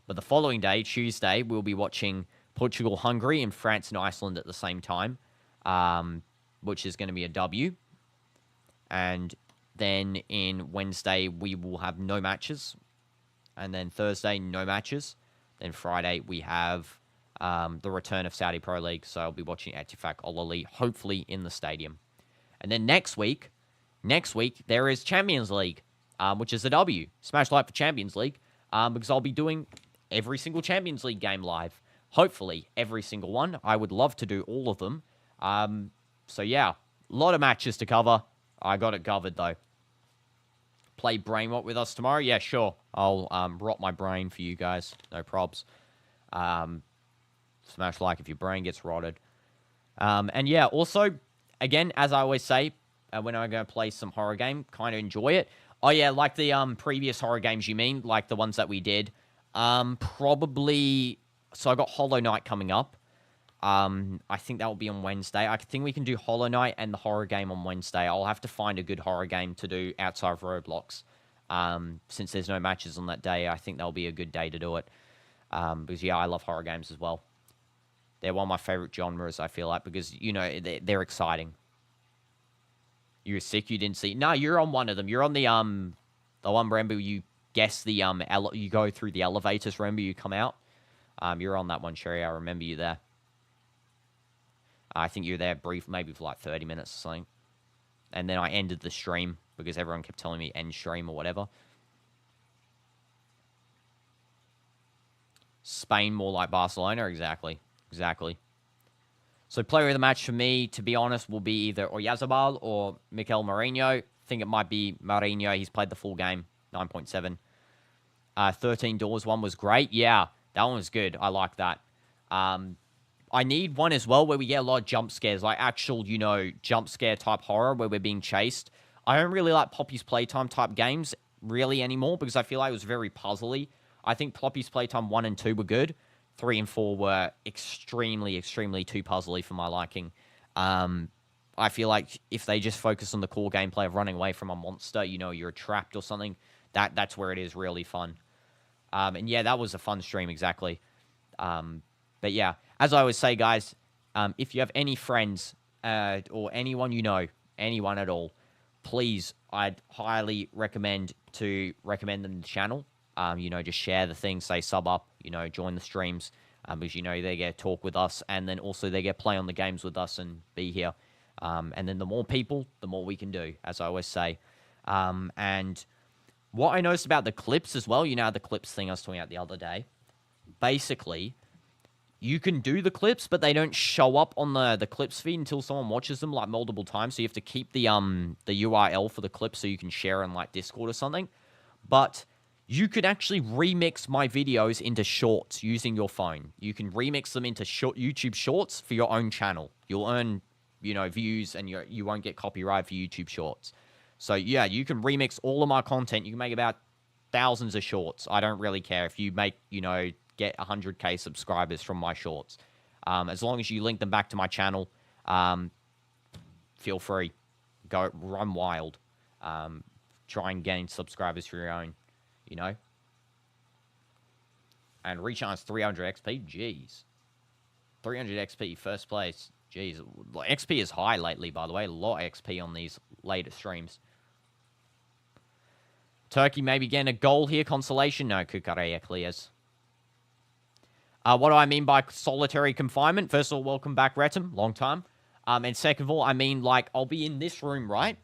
S1: But the following day, Tuesday, we'll be watching Portugal, Hungary, and France and Iceland at the same time, which is going to be a W. And then in Wednesday, we will have no matches. And then Thursday, no matches. Then Friday, we have the return of Saudi Pro League. So I'll be watching Ettifaq Al Ahly, hopefully in the stadium. And then next week, there is Champions League, which is a W. Smash like for Champions League, because I'll be doing every single Champions League game live. Hopefully, every single one. I would love to do all of them. So yeah, a lot of matches to cover. I got it covered, though. Play Brainwot with us tomorrow? Yeah, sure. I'll rot my brain for you guys. No probs. Smash like if your brain gets rotted. And yeah, also, again, as I always say, when I'm going to play some horror game, kind of enjoy it. Oh yeah, like the previous horror games you mean? Like the ones that we did? Probably... So I got Hollow Knight coming up. I think that will be on Wednesday. I think we can do Hollow Knight and the horror game on Wednesday. I'll have to find a good horror game to do outside of Roblox. Since there's no matches on that day, I think that'll be a good day to do it. Because, yeah, I love horror games as well. They're one of my favorite genres, I feel like, because, you know, they're exciting. You were sick, you didn't see... No, you're on one of them. You're on the one, remember, you guess the, you go through the elevators, remember, you come out. You're on that one, Sherry. I remember you there. I think you were there brief, maybe for like 30 minutes or something. And then I ended the stream because everyone kept telling me end stream or whatever. Spain more like Barcelona? Exactly. Exactly. So player of the match for me, to be honest, will be either Oyarzabal or Mikel Mourinho. I think it might be Mourinho. He's played the full game, 9.7. 13 Doors one was great. Yeah, that one was good. I like that. I need one as well where we get a lot of jump scares, like actual, you know, jump scare type horror where we're being chased. I don't really like Poppy's Playtime type games really anymore because I feel like it was very puzzly. I think Poppy's Playtime 1 and 2 were good. 3 and 4 were extremely, extremely too puzzly for my liking. I feel like if they just focus on the core gameplay of running away from a monster, you know, you're trapped or something, that's where it is really fun. And yeah, that was a fun stream, exactly. But yeah, as I always say, guys, if you have any friends or anyone you know, anyone at all, please, I'd highly recommend them the channel. You know, just share the thing, say sub up, you know, join the streams, because, you know, they get to talk with us, and then also they get play on the games with us and be here. And then the more people, the more we can do, as I always say. And what I noticed about the clips as well, you know, the clips thing I was talking about the other day, basically, you can do the clips, but they don't show up on the clips feed until someone watches them, like, multiple times. So you have to keep the URL for the clip so you can share on, like, Discord or something. But you could actually remix my videos into shorts using your phone. You can remix them into YouTube shorts for your own channel. You'll earn, you know, views, and you won't get copyright for YouTube shorts. So, yeah, you can remix all of my content. You can make about thousands of shorts. I don't really care if you make, you know, get 100K subscribers from my shorts. As long as you link them back to my channel, feel free. Go run wild. Try and gain subscribers for your own, you know. And Rechance 300 XP, jeez. 300 XP, first place. Jeez, XP is high lately, by the way. A lot of XP on these later streams. Turkey maybe getting a goal here. Consolation? No, Kukareya clears. What do I mean by solitary confinement? First of all, welcome back, Retum. Long time. And second of all, I mean, like, I'll be in this room, right?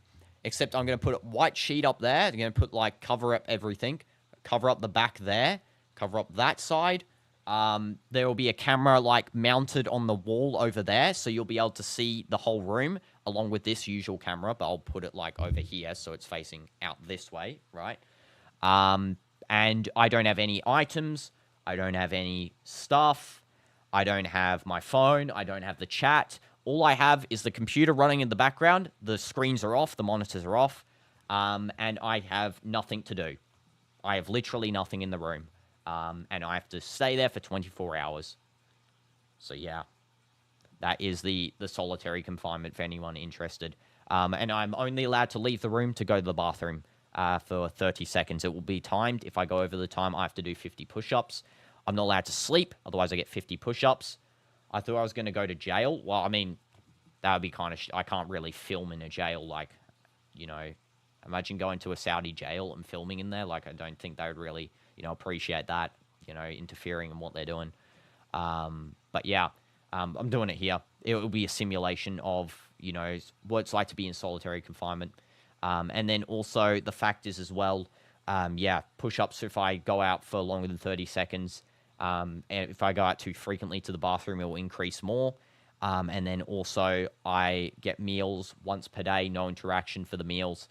S1: Except I'm going to put a white sheet up there. I'm going to put, like, cover up everything. Cover up the back there. Cover up that side. There will be a camera, like, mounted on the wall over there. So you'll be able to see the whole room along with this usual camera. But I'll put it, like, over here so it's facing out this way, right? And I don't have any items. I don't have any stuff. I don't have my phone. I don't have the chat. All I have is the computer running in the background. The screens are off. The monitors are off. And I have nothing to do. I have literally nothing in the room. And I have to stay there for 24 hours. So, yeah. That is the solitary confinement for anyone interested. And I'm only allowed to leave the room to go to the bathroom. For 30 seconds. It will be timed. If I go over the time, I have to do 50 push-ups. I'm not allowed to sleep, otherwise I get 50 push-ups. I thought I was going to go to jail. Well, I mean, that would be kind of... I can't really film in a jail, like, you know... Imagine going to a Saudi jail and filming in there. Like, I don't think they would really, you know, appreciate that, you know, interfering in what they're doing. But, yeah, I'm doing it here. It will be a simulation of, you know, what it's like to be in solitary confinement. And then also the fact is as well, yeah, push-ups if I go out for longer than 30 seconds. And if I go out too frequently to the bathroom, it will increase more. And then also I get meals once per day, no interaction for the meals.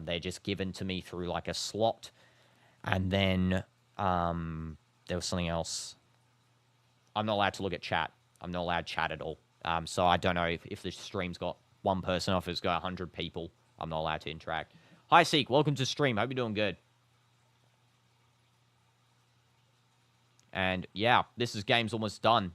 S1: They're just given to me through like a slot. And then there was something else. I'm not allowed to look at chat. I'm not allowed to chat at all. So I don't know if the stream's got one person or if it's got 100 people. I'm not allowed to interact. Hi, Seek. Welcome to stream. Hope you're doing good. And, yeah, this game's almost done.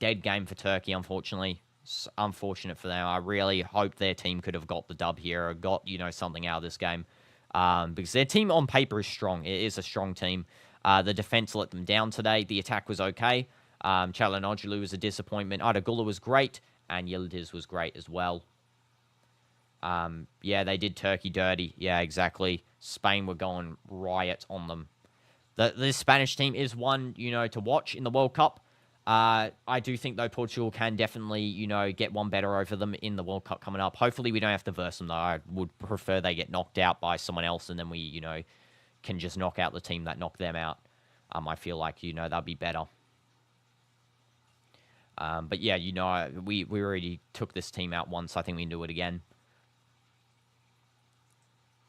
S1: dead game for Turkey, unfortunately. It's unfortunate for them. I really hope their team could have got the dub here or got, something out of this game. Because their team on paper is strong. It is a strong team. The defense let them down today. The attack was okay. Çalhanoğlu was a disappointment. Arda was great. And Yildiz was great as well. Yeah, they did Turkey dirty. Yeah, exactly. Spain were going riot on them. This Spanish team is one, to watch in the World Cup. I do think, though, Portugal can definitely, get one better over them in the World Cup coming up. Hopefully, we don't have to verse them, though. I would prefer they get knocked out by someone else, and then we, can just knock out the team that knocked them out. I feel like, that'd be better. But, yeah, we already took this team out once. I think we can do it again.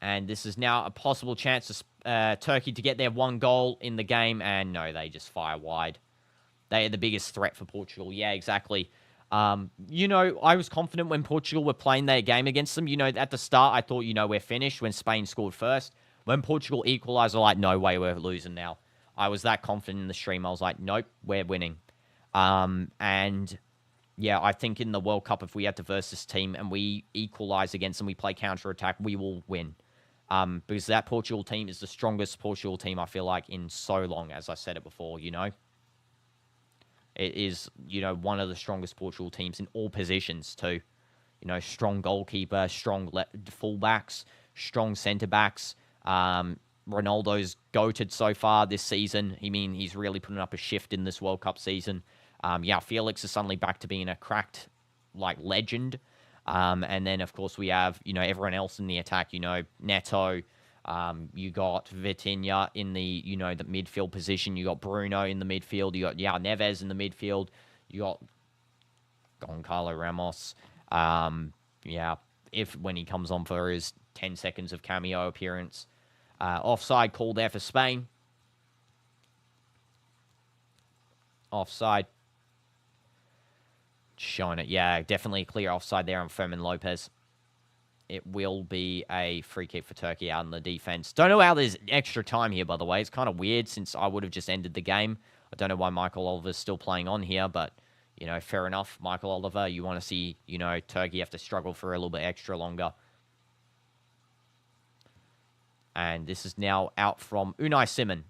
S1: And this is now a possible chance for Turkey to get their one goal in the game. And no, they just fire wide. They are the biggest threat for Portugal. Yeah, exactly. I was confident when Portugal were playing their game against them. At the start, I thought, we're finished when Spain scored first. When Portugal equalized, I was like, no way, we're losing now. I was that confident in the stream. I was like, nope, we're winning. And yeah, I think in the World Cup, if we had to verse this team and we equalize against them, we play counter-attack, we will win. Because that Portugal team is the strongest Portugal team, I feel like, in so long, as I said it before, It is, one of the strongest Portugal teams in all positions, too. Strong goalkeeper, strong fullbacks, strong centre-backs. Ronaldo's goated so far this season. He's really putting up a shift in this World Cup season. Felix is suddenly back to being a cracked, legend. And then, of course, we have, everyone else in the attack, Neto, you got Vitinha in the, the midfield position, you got Bruno in the midfield, you got Neves in the midfield, you got Goncalo Ramos, if when he comes on for his 10 seconds of cameo appearance. Offside call there for Spain. Offside. Showing it, yeah, definitely a clear offside there on Fermin Lopez. It will be a free kick for Turkey out in the defense. Don't know how there's extra time here, by the way. It's kind of weird since I would have just ended the game. I don't know why Michael Oliver's still playing on here, but, fair enough. Michael Oliver, you want to see, Turkey have to struggle for a little bit extra longer. And this is now out from Unai Simon.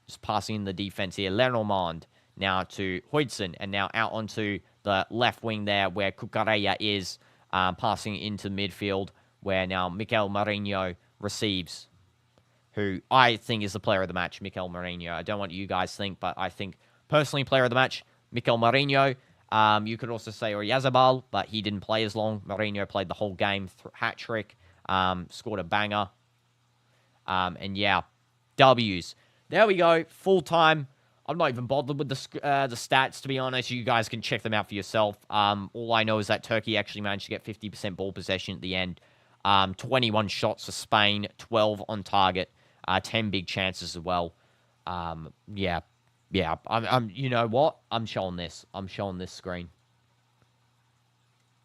S1: Just passing in the defense here. Lenormand now to Huijsen, and now out onto the left wing there where Cucurella is, passing into midfield where now Mikel Marinho receives, who I think is the player of the match, Mikel Marinho. I don't want you guys to think, but I think personally player of the match, Mikel Marinho. You could also say Oyarzabal, but he didn't play as long. Marinho played the whole game, hat-trick, scored a banger. And yeah, W's. There we go, full-time. I'm not even bothered with the stats, to be honest. You guys can check them out for yourself. All I know is that Turkey actually managed to get 50% ball possession at the end. 21 shots for Spain, 12 on target, 10 big chances as well. Yeah. I'm. You know what? I'm showing this. I'm showing this screen.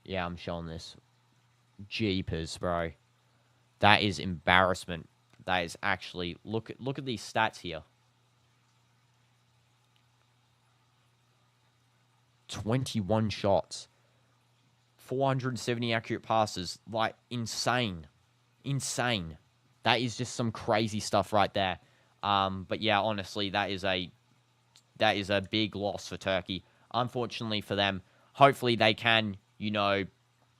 S1: Yeah, I'm showing this. Jeepers, bro. That is embarrassment. That is actually look at these stats here. 21 shots, 470 accurate passes, insane. That is just some crazy stuff right there. But yeah, honestly, that is a big loss for Turkey. Unfortunately for them, hopefully they can,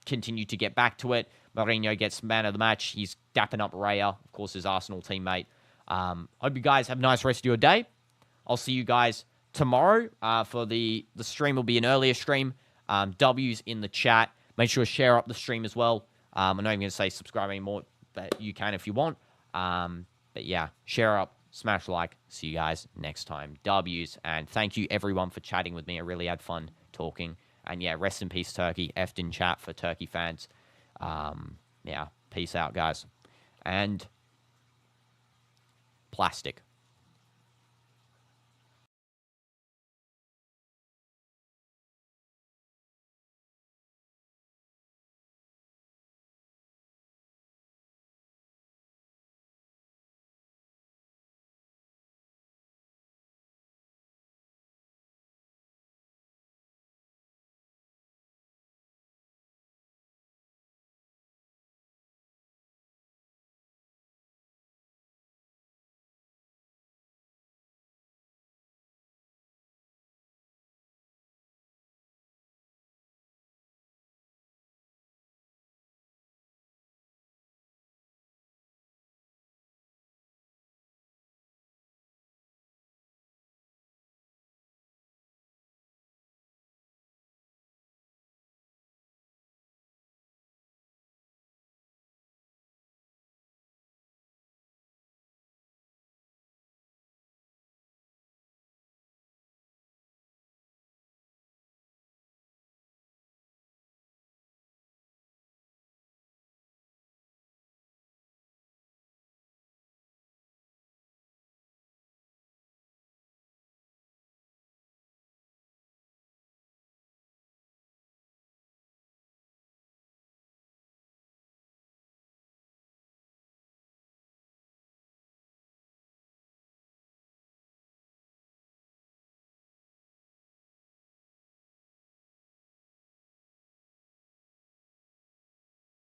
S1: continue to get back to it. Mourinho gets man of the match. He's dapping up Raya, of course, his Arsenal teammate. Hope you guys have a nice rest of your day. I'll see you guys tomorrow for the stream. Will be an earlier stream. W's in the chat. Make sure to share up the stream as well. I'm not even going to say subscribe anymore, but you can if you want. But yeah, share up, smash like. See you guys next time. W's, and thank you everyone for chatting with me. I really had fun talking. And yeah, rest in peace, Turkey. Effed in chat for Turkey fans. Yeah, peace out, guys. And plastic.